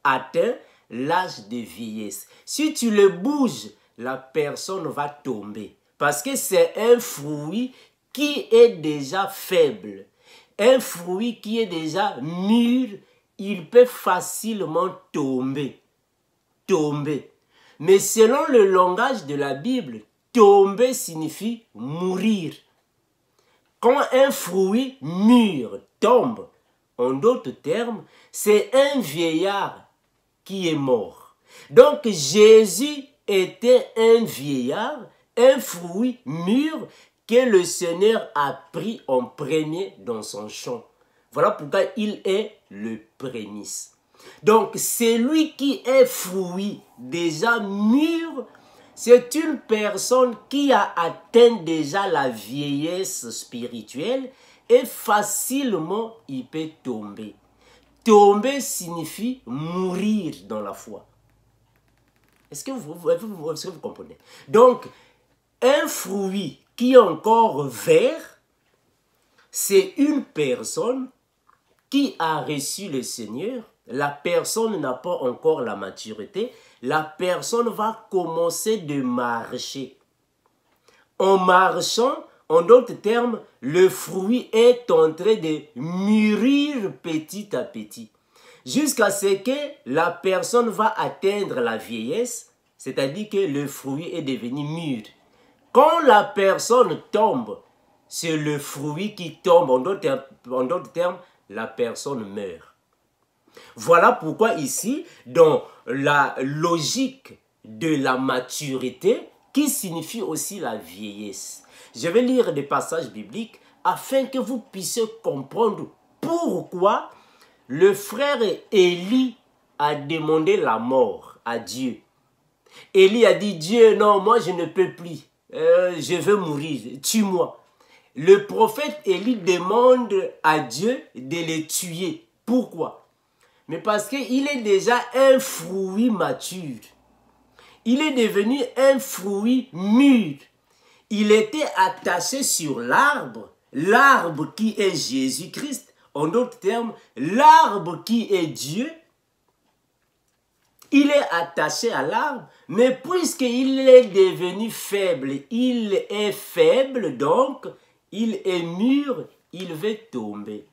atteint l'âge de vieillesse. Si tu le bouges, la personne va tomber. Parce que c'est un fruit qui est déjà faible. Un fruit qui est déjà mûr, il peut facilement tomber. Mais selon le langage de la Bible, tomber signifie mourir. Quand un fruit mûr tombe, en d'autres termes, c'est un vieillard qui est mort. Donc Jésus était un vieillard, un fruit mûr que le Seigneur a pris en premier dans son champ. Voilà pourquoi il est le prémisse. Donc, celui qui est fruit déjà mûr, c'est une personne qui a atteint déjà la vieillesse spirituelle et facilement il peut tomber. Tomber signifie mourir dans la foi. Est-ce que vous comprenez? Donc, un fruit qui est encore vert, c'est une personne qui a reçu le Seigneur. La personne n'a pas encore la maturité. La personne va commencer de marcher. En marchant, en d'autres termes, le fruit est en train de mûrir petit à petit. Jusqu'à ce que la personne va atteindre la vieillesse, c'est-à-dire que le fruit est devenu mûr. Quand la personne tombe, c'est le fruit qui tombe. En d'autres termes, la personne meurt. Voilà pourquoi ici, dans la logique de la maturité, qui signifie aussi la vieillesse, je vais lire des passages bibliques afin que vous puissiez comprendre pourquoi le frère Élie a demandé la mort à Dieu. Élie a dit, Dieu, non, moi je ne peux plus, je veux mourir, tue-moi. Le prophète Élie demande à Dieu de le tuer. Pourquoi? Mais parce qu'il est déjà un fruit mature. Il est devenu un fruit mûr. Il était attaché sur l'arbre, l'arbre qui est Jésus-Christ. En d'autres termes, l'arbre qui est Dieu. Il est attaché à l'arbre, mais puisqu'il est devenu faible, il est faible, donc il est mûr, il va tomber.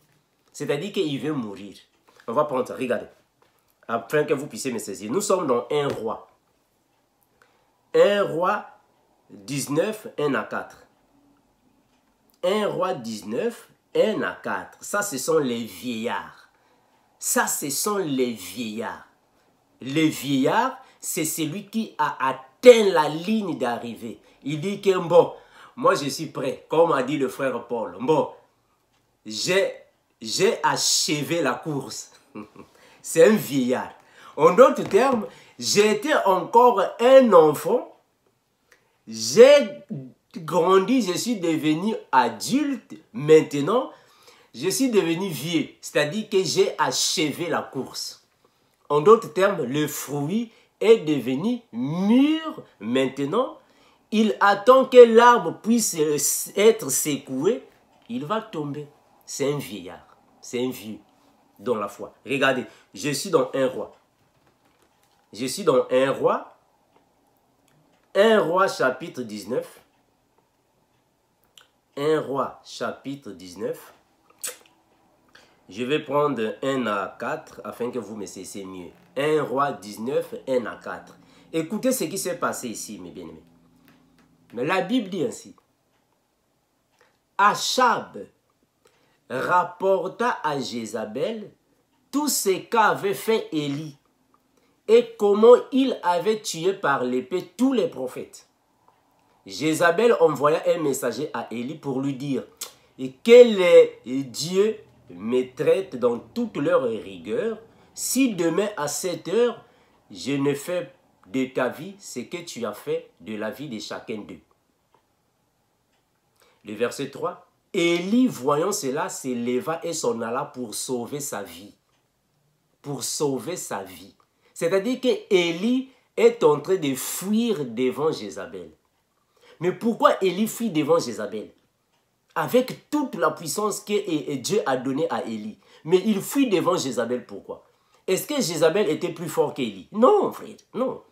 C'est-à-dire qu'il veut mourir. On va prendre ça, regardez, afin que vous puissiez me saisir. Nous sommes dans 1 roi. 1 roi 19, 1 à 4. 1 roi 19, 1 à 4. Ça, ce sont les vieillards. Ça, ce sont les vieillards. Le vieillard, c'est celui qui a atteint la ligne d'arrivée. Il dit que, bon, moi je suis prêt, comme a dit le frère Paul. Bon, j'ai achevé la course. C'est un vieillard. En d'autres termes, j'étais encore un enfant. J'ai grandi, je suis devenu adulte. Maintenant, je suis devenu vieux. C'est-à-dire que j'ai achevé la course. En d'autres termes, le fruit est devenu mûr. Maintenant, il attend que l'arbre puisse être secoué. Il va tomber. C'est un vieillard. C'est un vieux dans la foi. Regardez, je suis dans 1 roi. Je suis dans 1 roi. 1 roi chapitre 19. 1 roi chapitre 19. Je vais prendre 1 à 4 afin que vous me cessiez mieux. 1 roi 19, 1 à 4. Écoutez ce qui s'est passé ici, mes bien-aimés. Mais la Bible dit ainsi. Achab rapporta à Jézabel tout ce qu'avait fait Élie et comment il avait tué par l'épée tous les prophètes. Jézabel envoya un messager à Élie pour lui dire que les dieux me traitent dans toute leur rigueur si demain à 7 heures je ne fais de ta vie ce que tu as fait de la vie de chacun d'eux. Le verset 3. Élie, voyant cela, s'éleva et s'en alla pour sauver sa vie. Pour sauver sa vie. C'est-à-dire que Élie est en train de fuir devant Jézabel. Mais pourquoi Élie fuit devant Jézabel? Avec toute la puissance que Dieu a donnée à Élie. Mais il fuit devant Jézabel, pourquoi? Est-ce que Jézabel était plus fort qu'Élie? Non, frère, non.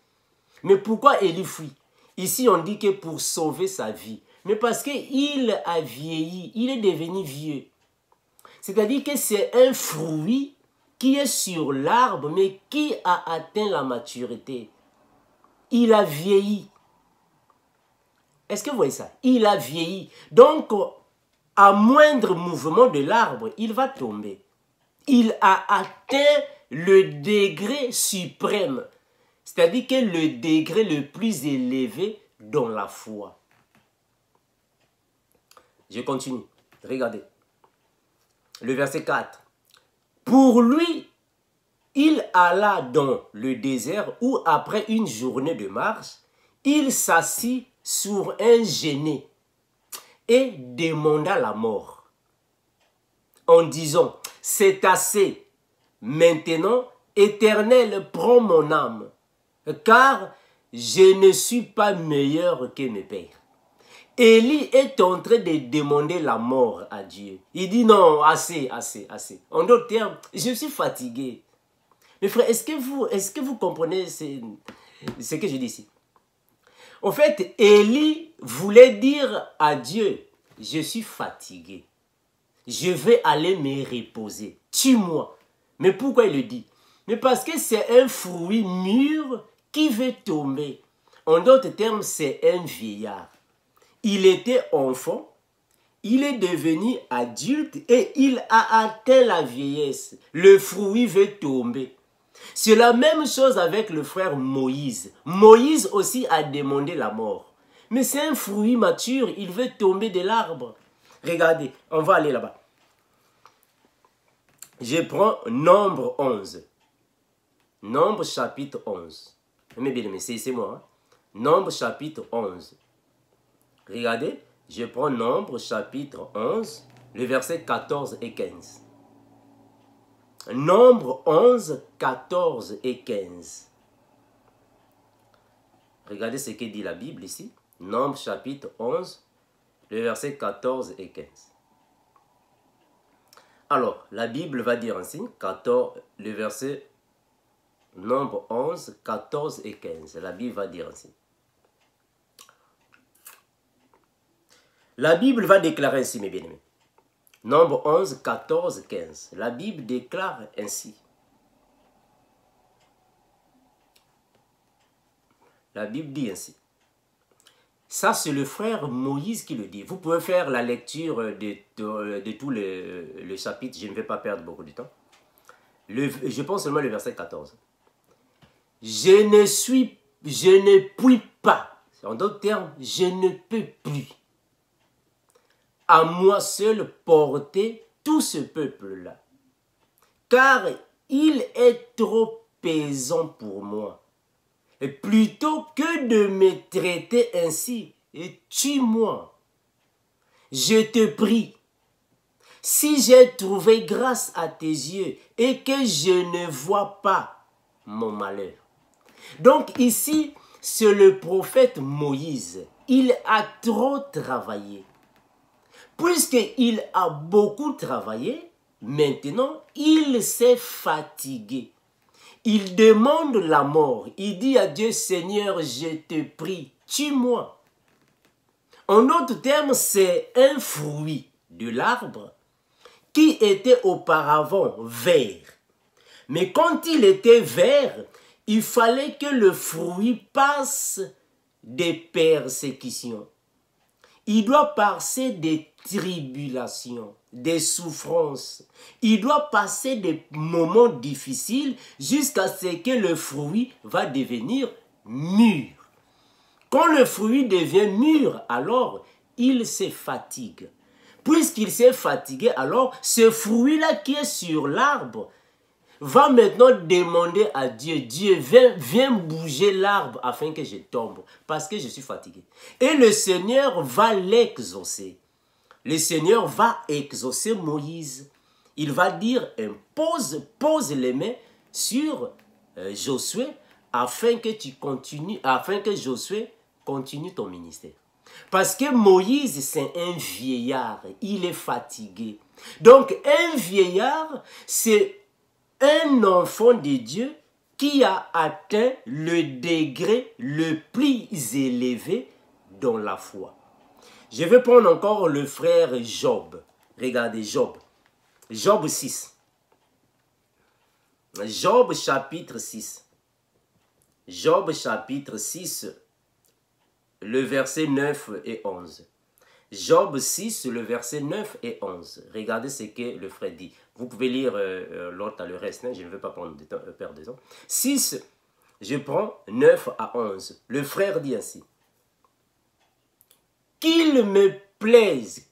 Mais pourquoi Élie fuit? Ici, on dit que pour sauver sa vie. Mais parce qu'il a vieilli, il est devenu vieux. C'est-à-dire que c'est un fruit qui est sur l'arbre, mais qui a atteint la maturité. Il a vieilli. Est-ce que vous voyez ça? Il a vieilli. Donc, à moindre mouvement de l'arbre, il va tomber. Il a atteint le degré suprême. C'est-à-dire que le degré le plus élevé dans la foi. Je continue. Regardez. Le verset 4. Pour lui, il alla dans le désert où, après une journée de marche, il s'assit sur un genet et demanda la mort. En disant, c'est assez. Maintenant, Éternel, prends mon âme. Car je ne suis pas meilleur que mes pères. Élie est en train de demander la mort à Dieu. Il dit non, assez, assez, assez. En d'autres termes, je suis fatigué. Mes frères, est-ce que vous comprenez ce que je dis ici? En fait, Élie voulait dire à Dieu, je suis fatigué. Je vais aller me reposer. Tue-moi. Mais pourquoi il le dit? Mais parce que c'est un fruit mûr qui veut tomber. En d'autres termes, c'est un vieillard. Il était enfant, il est devenu adulte et il a atteint la vieillesse. Le fruit veut tomber. C'est la même chose avec le frère Moïse. Moïse aussi a demandé la mort. Mais c'est un fruit mature, il veut tomber de l'arbre. Regardez, on va aller là-bas. Je prends Nombre 11. Nombre chapitre 11. Mais bien aimé, c'est moi. Hein? Nombre chapitre 11. Regardez, je prends Nombre chapitre 11, le verset 14 et 15. Nombre 11, 14 et 15. Regardez ce que dit la Bible ici. Nombre chapitre 11, le verset 14 et 15. Alors, la Bible va dire ainsi, le verset Nombre 11, 14 et 15. La Bible va dire ainsi. La Bible va déclarer ainsi, mes bien-aimés. Nombre 11, 14, 15. La Bible déclare ainsi. La Bible dit ainsi. Ça, c'est le frère Moïse qui le dit. Vous pouvez faire la lecture de tout le chapitre. Je ne vais pas perdre beaucoup de temps. Je pense seulement le verset 14. Je ne puis pas. En d'autres termes, je ne peux plus. À moi seul porter tout ce peuple-là. Car il est trop pesant pour moi. Et plutôt que de me traiter ainsi, tue-moi. Je te prie, si j'ai trouvé grâce à tes yeux et que je ne vois pas mon malheur. Donc ici, c'est le prophète Moïse. Il a trop travaillé. Puisqu'il a beaucoup travaillé, maintenant, il s'est fatigué. Il demande la mort. Il dit à Dieu, Seigneur, je te prie, tue-moi. En d'autres termes, c'est un fruit de l'arbre qui était auparavant vert. Mais quand il était vert, il fallait que le fruit passe des persécutions. Il doit passer des tribulations, des souffrances. Il doit passer des moments difficiles jusqu'à ce que le fruit va devenir mûr. Quand le fruit devient mûr, alors il se fatigue. Puisqu'il s'est fatigué, alors ce fruit-là qui est sur l'arbre va maintenant demander à Dieu, Dieu, viens bouger l'arbre afin que je tombe, parce que je suis fatigué. Et le Seigneur va l'exaucer. Le Seigneur va exaucer Moïse. Il va dire, pose les mains sur Josué, afin que Josué continue ton ministère. Parce que Moïse, c'est un vieillard, il est fatigué. Donc, un vieillard, c'est un enfant de Dieu qui a atteint le degré le plus élevé dans la foi. Je vais prendre encore le frère Job. Regardez Job. Job 6. Job chapitre 6. Job chapitre 6, le verset 9 et 11. Job 6, le verset 9 et 11. Regardez ce que le frère dit. Vous pouvez lire l'autre, le reste, hein, je ne vais pas perdre de temps. 6, je prends 9 à 11. Le frère dit ainsi. Qu'il plaise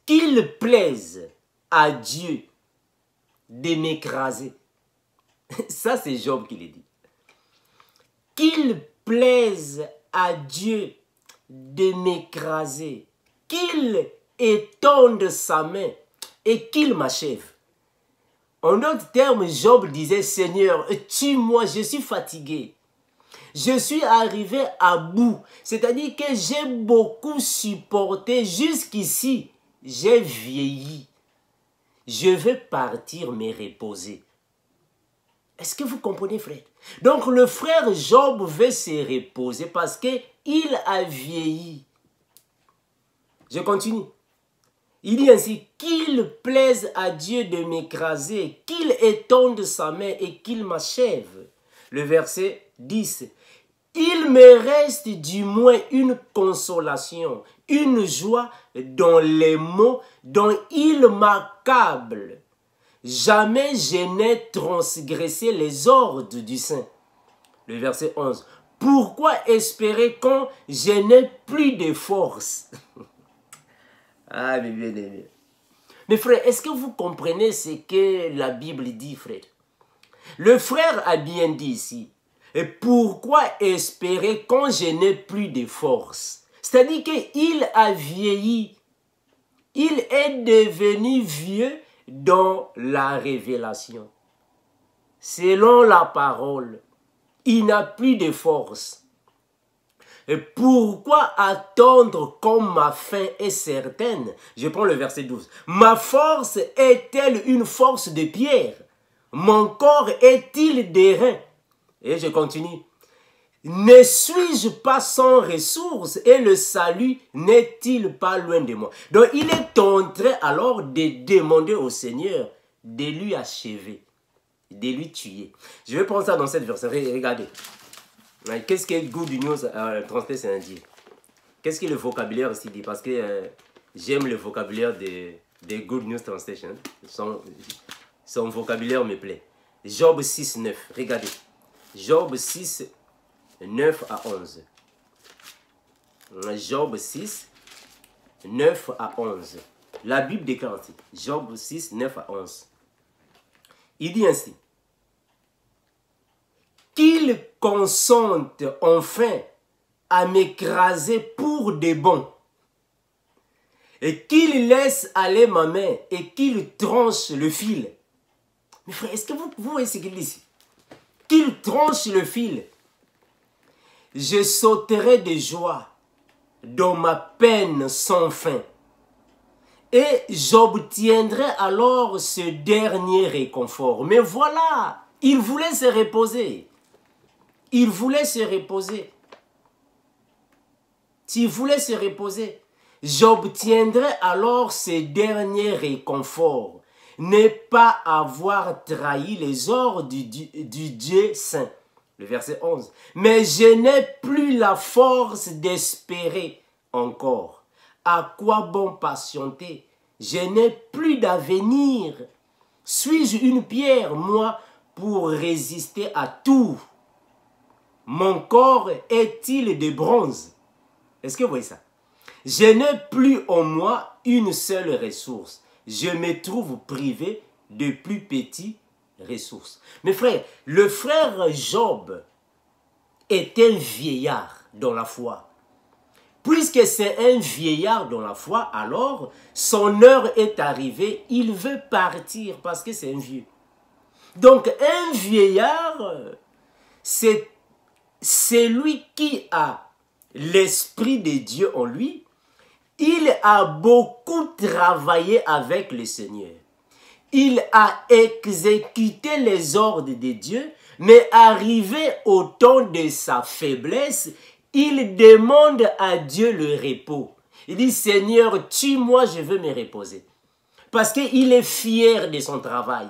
à Dieu de m'écraser. Ça, c'est Job qui le dit. Qu'il plaise à Dieu de m'écraser. Qu'il étende sa main et qu'il m'achève. En d'autres termes, Job disait, Seigneur, tue-moi, je suis fatigué. Je suis arrivé à bout. C'est-à-dire que j'ai beaucoup supporté jusqu'ici. J'ai vieilli. Je vais partir me reposer. Est-ce que vous comprenez, frère? Donc le frère Job veut se reposer parce qu'il a vieilli. Je continue. Il dit ainsi, qu'il plaise à Dieu de m'écraser, qu'il étende sa main et qu'il m'achève. Le verset 10. Il me reste du moins une consolation, une joie dans les mots dont il m'accable. Jamais je n'ai transgressé les ordres du Saint. Le verset 11. Pourquoi espérer quand je n'ai plus de force? Ah, mais bien aimé. Mais frère, est-ce que vous comprenez ce que la Bible dit, frère? Le frère a bien dit ici. Et pourquoi espérer quand je n'ai plus de force? C'est-à-dire qu'il a vieilli. Il est devenu vieux dans la révélation. Selon la parole, il n'a plus de force. Et pourquoi attendre comme ma fin est certaine? Je prends le verset 12. Ma force est-elle une force de pierre? Mon corps est-il d'airain? Et je continue. Ne suis-je pas sans ressources et le salut n'est-il pas loin de moi? Donc il est en train alors de demander au Seigneur de lui achever, de lui tuer. Je vais prendre ça dans cette version. Regardez. Qu'est-ce que Good News Translation dit? Qu'est-ce que le vocabulaire ici dit? Parce que j'aime le vocabulaire de Good News Translation. Son vocabulaire me plaît. Job 6, 9. Regardez. Job 6, 9 à 11. Job 6, 9 à 11. La Bible déclare ainsi. Job 6, 9 à 11. Il dit ainsi. Qu'il consente enfin à m'écraser pour des bons, et qu'il laisse aller ma main, et qu'il tranche le fil. Mais frère, est-ce que vous voyez ce qu'il dit ici? Qu'il tranche le fil. Je sauterai de joie dans ma peine sans fin, et j'obtiendrai alors ce dernier réconfort. Mais voilà, il voulait se reposer. Il voulait se reposer. S'il voulait se reposer, j'obtiendrai alors ce dernier réconfort. Ne pas avoir trahi les ordres du Dieu saint. Le verset 11. Mais je n'ai plus la force d'espérer encore. À quoi bon patienter? Je n'ai plus d'avenir. Suis-je une pierre, moi, pour résister à tout? Mon corps est-il de bronze? Est-ce que vous voyez ça? Je n'ai plus en moi une seule ressource. Je me trouve privé de plus petites ressources. Mes frères, le frère Job est un vieillard dans la foi. Puisque c'est un vieillard dans la foi, alors son heure est arrivée, il veut partir parce que c'est un vieux. Donc un vieillard, c'est lui qui a l'Esprit de Dieu en lui. Il a beaucoup travaillé avec le Seigneur. Il a exécuté les ordres de Dieu, mais arrivé au temps de sa faiblesse, il demande à Dieu le repos. Il dit, Seigneur, tue-moi, je veux me reposer. Parce qu'il est fier de son travail.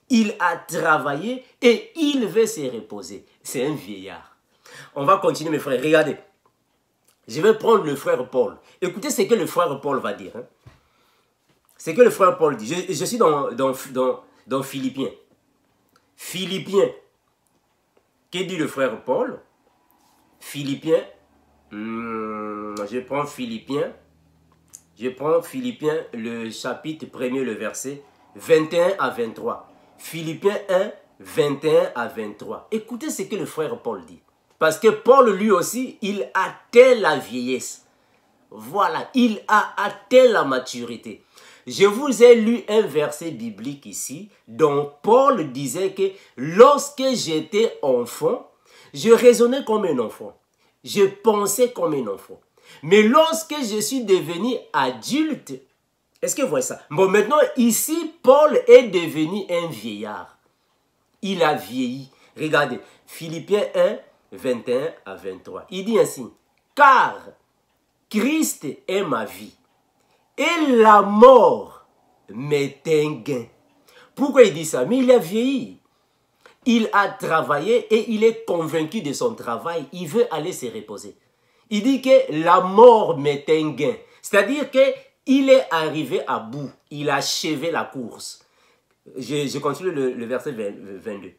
Il a travaillé et il veut se reposer. C'est un vieillard. On va continuer, mes frères. Regardez. Je vais prendre le frère Paul. Écoutez ce que le frère Paul va dire. Hein. Ce que le frère Paul dit. Je suis dans Philippiens. Philippiens. Que dit le frère Paul? Philippiens. Je prends Philippiens. Je prends Philippiens, le chapitre 1er, le verset 21 à 23. Philippiens 1, 21 à 23. Écoutez ce que le frère Paul dit. Parce que Paul, lui aussi, il atteint la vieillesse. Voilà, il a atteint la maturité. Je vous ai lu un verset biblique ici, dont Paul disait que lorsque j'étais enfant, je raisonnais comme un enfant. Je pensais comme un enfant. Mais lorsque je suis devenu adulte, est-ce que vous voyez ça? Bon, maintenant, ici, Paul est devenu un vieillard. Il a vieilli. Regardez, Philippiens 1, 21 à 23. Il dit ainsi, car Christ est ma vie et la mort m'est un gain. Pourquoi il dit ça? Mais il a vieilli. Il a travaillé et il est convaincu de son travail. Il veut aller se reposer. Il dit que la mort m'est un gain. C'est-à-dire qu'il est arrivé à bout. Il a achevé la course. Je continue le verset 22.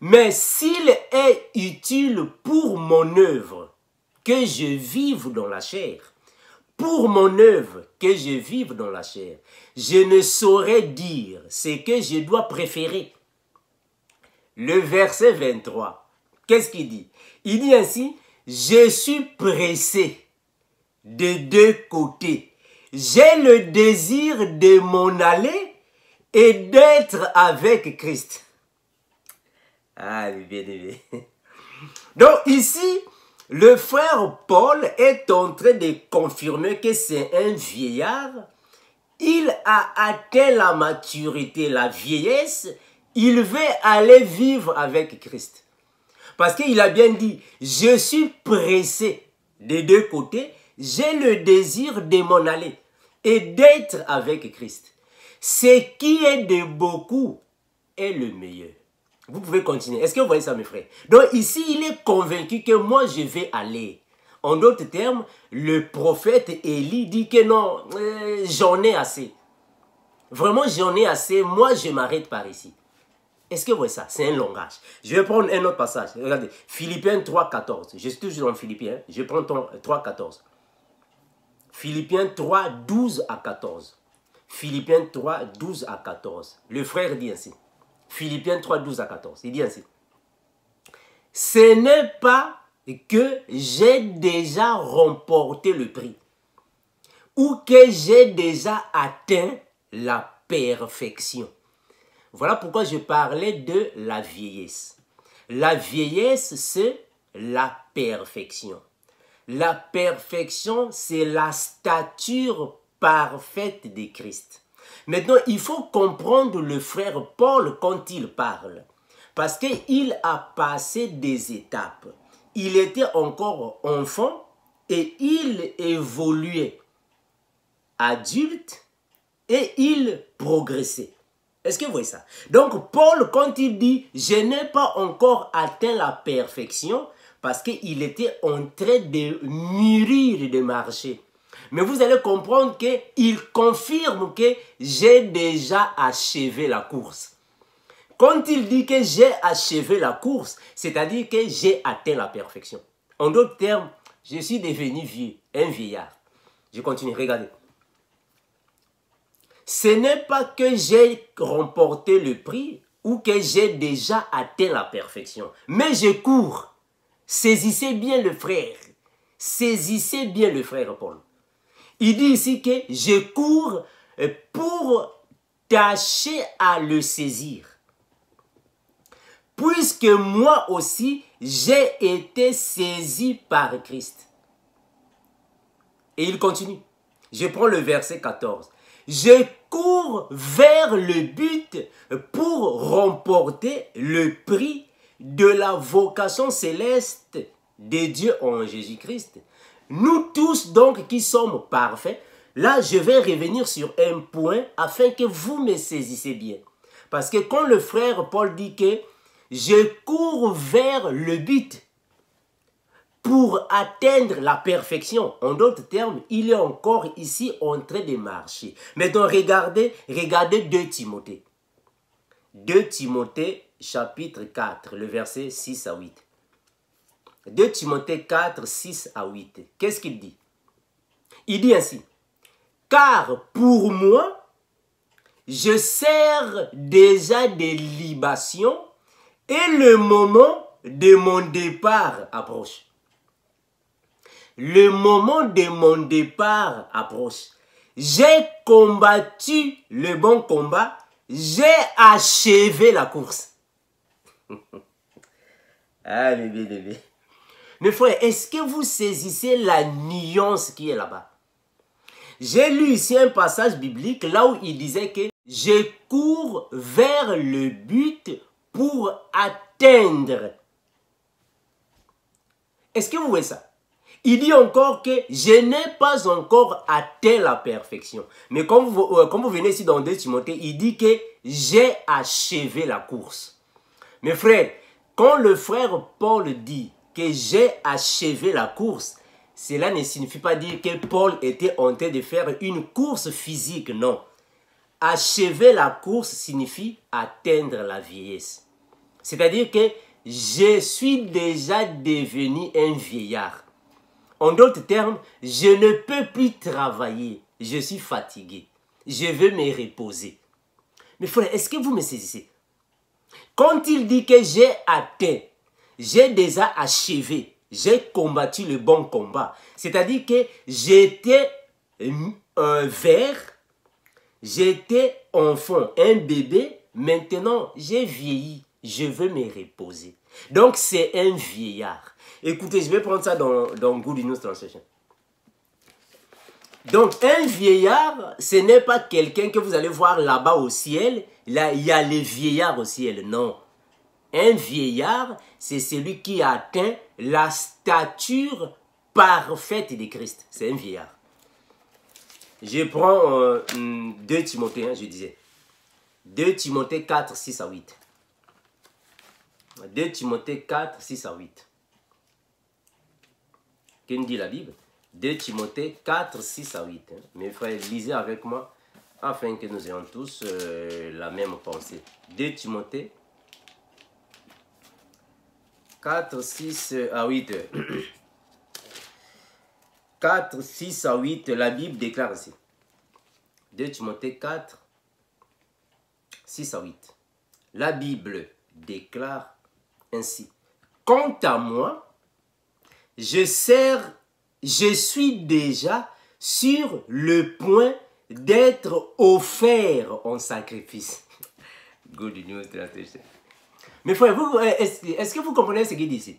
Mais s'il est utile pour mon œuvre, que je vive dans la chair, pour mon œuvre, que je vive dans la chair, je ne saurais dire ce que je dois préférer. Le verset 23, qu'est-ce qu'il dit? Il dit ainsi, je suis pressé de deux côtés. J'ai le désir de m'en aller et d'être avec Christ. Ah, bien aimé. Donc ici, le frère Paul est en train de confirmer que c'est un vieillard. Il a atteint la maturité, la vieillesse. Il veut aller vivre avec Christ. Parce qu'il a bien dit, je suis pressé des deux côtés. J'ai le désir de m'en aller et d'être avec Christ. Ce qui est de beaucoup est le meilleur. Vous pouvez continuer. Est-ce que vous voyez ça, mes frères? Donc ici, il est convaincu que moi, je vais aller. En d'autres termes, le prophète Élie dit que non, j'en ai assez. Vraiment, j'en ai assez. Moi, je m'arrête par ici. Est-ce que vous voyez ça? C'est un langage. Je vais prendre un autre passage. Regardez, Philippiens 3, 14. Je suis toujours dans Philippiens. Je prends 3, 14. Philippiens 3, 12 à 14. Philippiens 3, 12 à 14. Le frère dit ainsi. Philippiens 3, 12 à 14. Il dit ainsi. Ce n'est pas que j'ai déjà remporté le prix ou que j'ai déjà atteint la perfection. Voilà pourquoi je parlais de la vieillesse. La vieillesse, c'est la perfection. La perfection, c'est la stature parfaite de Christ. Maintenant, il faut comprendre le frère Paul quand il parle. Parce qu'il a passé des étapes. Il était encore enfant et il évoluait. Adulte et il progressait. Est-ce que vous voyez ça? Donc, Paul, quand il dit « Je n'ai pas encore atteint la perfection », parce qu'il était en train de mûrir, de marcher. Mais vous allez comprendre qu'il confirme que j'ai déjà achevé la course. Quand il dit que j'ai achevé la course, c'est-à-dire que j'ai atteint la perfection. En d'autres termes, je suis devenu vieux, un vieillard. Je continue, regardez. Ce n'est pas que j'ai remporté le prix ou que j'ai déjà atteint la perfection, mais je cours. Saisissez bien le frère. Saisissez bien le frère Paul. Il dit ici que je cours pour tâcher à le saisir. Puisque moi aussi, j'ai été saisi par Christ. Et il continue. Je prends le verset 14. Je cours vers le but pour remporter le prix de la vocation céleste de Dieu en Jésus-Christ. Nous tous donc qui sommes parfaits, là je vais revenir sur un point afin que vous me saisissez bien. Parce que quand le frère Paul dit que je cours vers le but pour atteindre la perfection, en d'autres termes, il est encore ici en train de marcher. Maintenant regardez 2 Timothée. 2 Timothée chapitre 4, le verset 6 à 8. 2 Timothée 4, 6 à 8. Qu'est-ce qu'il dit? Il dit ainsi. Car pour moi, je sers déjà des libations et le moment de mon départ approche. Le moment de mon départ approche. J'ai combattu le bon combat. J'ai achevé la course. Ah, bébé. Mes frères, est-ce que vous saisissez la nuance qui est là-bas? J'ai lu ici un passage biblique là où il disait que je cours vers le but pour atteindre. Est-ce que vous voyez ça? Il dit encore que je n'ai pas encore atteint la perfection. Mais comme vous venez ici dans 2 Timothée, il dit que j'ai achevé la course. Mes frères, quand le frère Paul dit que j'ai achevé la course, cela ne signifie pas dire que Paul était en train de faire une course physique, non. Achever la course signifie atteindre la vieillesse. C'est-à-dire que je suis déjà devenu un vieillard. En d'autres termes, je ne peux plus travailler. Je suis fatigué. Je veux me reposer. Mais frère, est-ce que vous me saisissez? Quand il dit que j'ai atteint, j'ai déjà achevé, j'ai combattu le bon combat. C'est-à-dire que j'étais vert, j'étais enfant, un bébé. Maintenant, j'ai vieilli. Je veux me reposer. Donc, c'est un vieillard. Écoutez, je vais prendre ça dans Good News Translation. Donc, un vieillard, ce n'est pas quelqu'un que vous allez voir là-bas au ciel. Là, il y a les vieillards au ciel. Non. Un vieillard, c'est celui qui atteint la stature parfaite de Christ. C'est un vieillard. Je prends 2 Timothée, je disais. 2 Timothée 4, 6 à 8. 2 Timothée 4, 6 à 8. Qu'est-ce que dit la Bible? 2 Timothée 4, 6 à 8. Mes frères, lisez avec moi afin que nous ayons tous la même pensée. 2 Timothée 4, 6 à 8. 4, 6 à 8, la Bible déclare ici. 2 Timothée 4, 6 à 8. La Bible déclare ainsi. Quant à moi, je suis déjà sur le point d'être offert en sacrifice. Good news translation. Mais frère, est-ce que vous comprenez ce qu'il dit ici?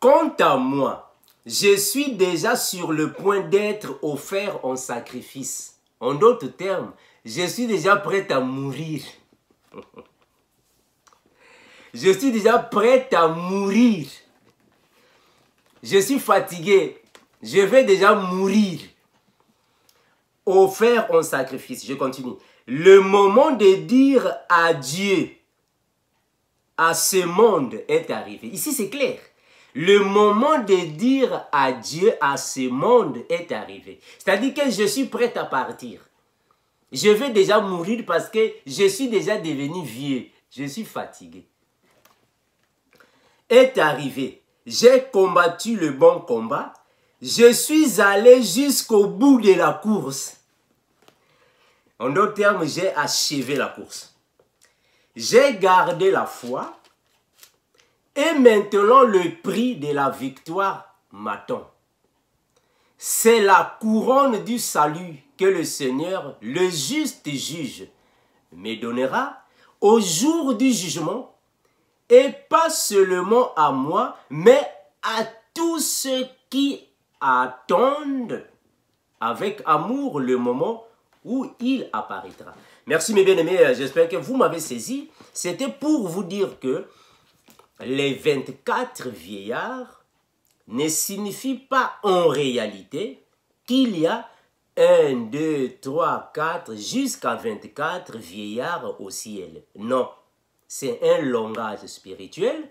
Quant à moi, je suis déjà sur le point d'être offert en sacrifice. En d'autres termes, je suis déjà prêt à mourir. Je suis déjà prêt à mourir. Je suis fatigué. Je vais déjà mourir. Offert en sacrifice. Je continue. Le moment de dire adieu à ce monde est arrivé. Ici, c'est clair. Le moment de dire adieu à ce monde est arrivé. C'est-à-dire que je suis prêt à partir. Je vais déjà mourir parce que je suis déjà devenu vieux. Je suis fatigué. Est arrivé. J'ai combattu le bon combat. Je suis allé jusqu'au bout de la course. En d'autres termes, j'ai achevé la course. J'ai gardé la foi. Et maintenant, le prix de la victoire m'attend. C'est la couronne du salut que le Seigneur, le juste juge, me donnera au jour du jugement. Et pas seulement à moi, mais à tous ceux qui attendent avec amour le moment où il apparaîtra. Merci mes bien-aimés, j'espère que vous m'avez saisi. C'était pour vous dire que les 24 vieillards ne signifient pas en réalité qu'il y a 1, 2, 3, 4, jusqu'à 24 vieillards au ciel. Non. C'est un langage spirituel.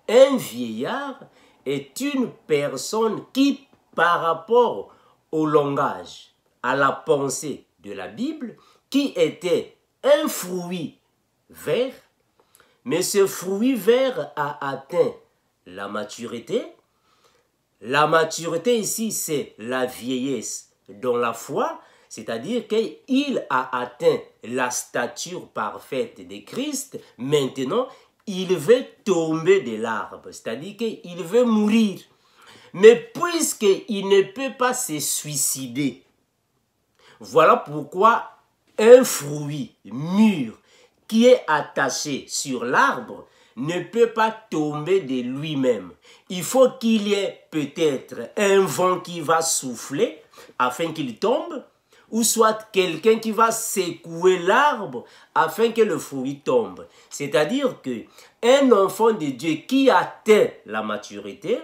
Un vieillard est une personne qui, par rapport au langage, à la pensée de la Bible, qui était un fruit vert, mais ce fruit vert a atteint la maturité. La maturité ici, c'est la vieillesse dans la foi, c'est-à-dire qu'il a atteint la stature parfaite de Christ. Maintenant, il veut tomber de l'arbre, c'est-à-dire qu'il veut mourir. Mais puisqu'il ne peut pas se suicider, voilà pourquoi un fruit mûr qui est attaché sur l'arbre ne peut pas tomber de lui-même. Il faut qu'il y ait peut-être un vent qui va souffler afin qu'il tombe, ou soit quelqu'un qui va secouer l'arbre afin que le fruit tombe. C'est-à-dire que un enfant de Dieu qui atteint la maturité,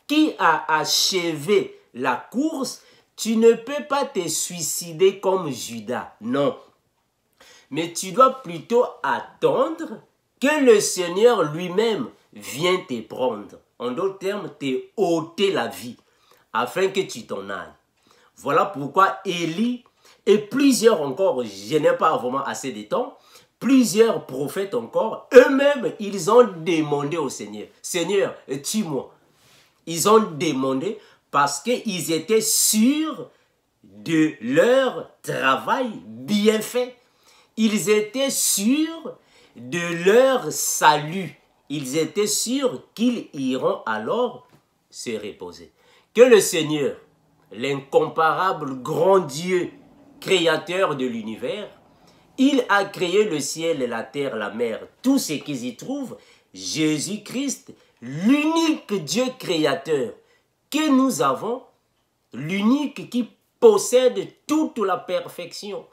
qui a achevé la course, tu ne peux pas te suicider comme Judas, non. Mais tu dois plutôt attendre que le Seigneur lui-même vienne te prendre. En d'autres termes, te ôter la vie, afin que tu t'en ailles. Voilà pourquoi Élie et plusieurs encore, je n'ai pas vraiment assez de temps, plusieurs prophètes encore, eux-mêmes, ils ont demandé au Seigneur, « Seigneur, tue-moi ». Ils ont demandé parce qu'ils étaient sûrs de leur travail bien fait. Ils étaient sûrs de leur salut. Ils étaient sûrs qu'ils iront alors se reposer. Que le Seigneur, l'incomparable grand Dieu, créateur de l'univers, il a créé le ciel et la terre, la mer, tout ce qu'ils y trouvent. Jésus-Christ, l'unique Dieu créateur que nous avons, l'unique qui possède toute la perfection,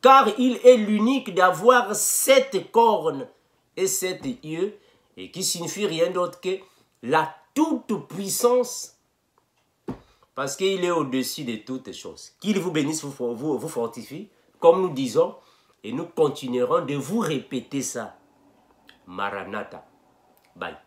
car il est l'unique d'avoir 7 cornes et 7 yeux, et qui signifie rien d'autre que la toute-puissance, parce qu'il est au-dessus de toutes choses. Qu'il vous bénisse, vous fortifie, comme nous disons, et nous continuerons de vous répéter ça. Maranatha. Bye.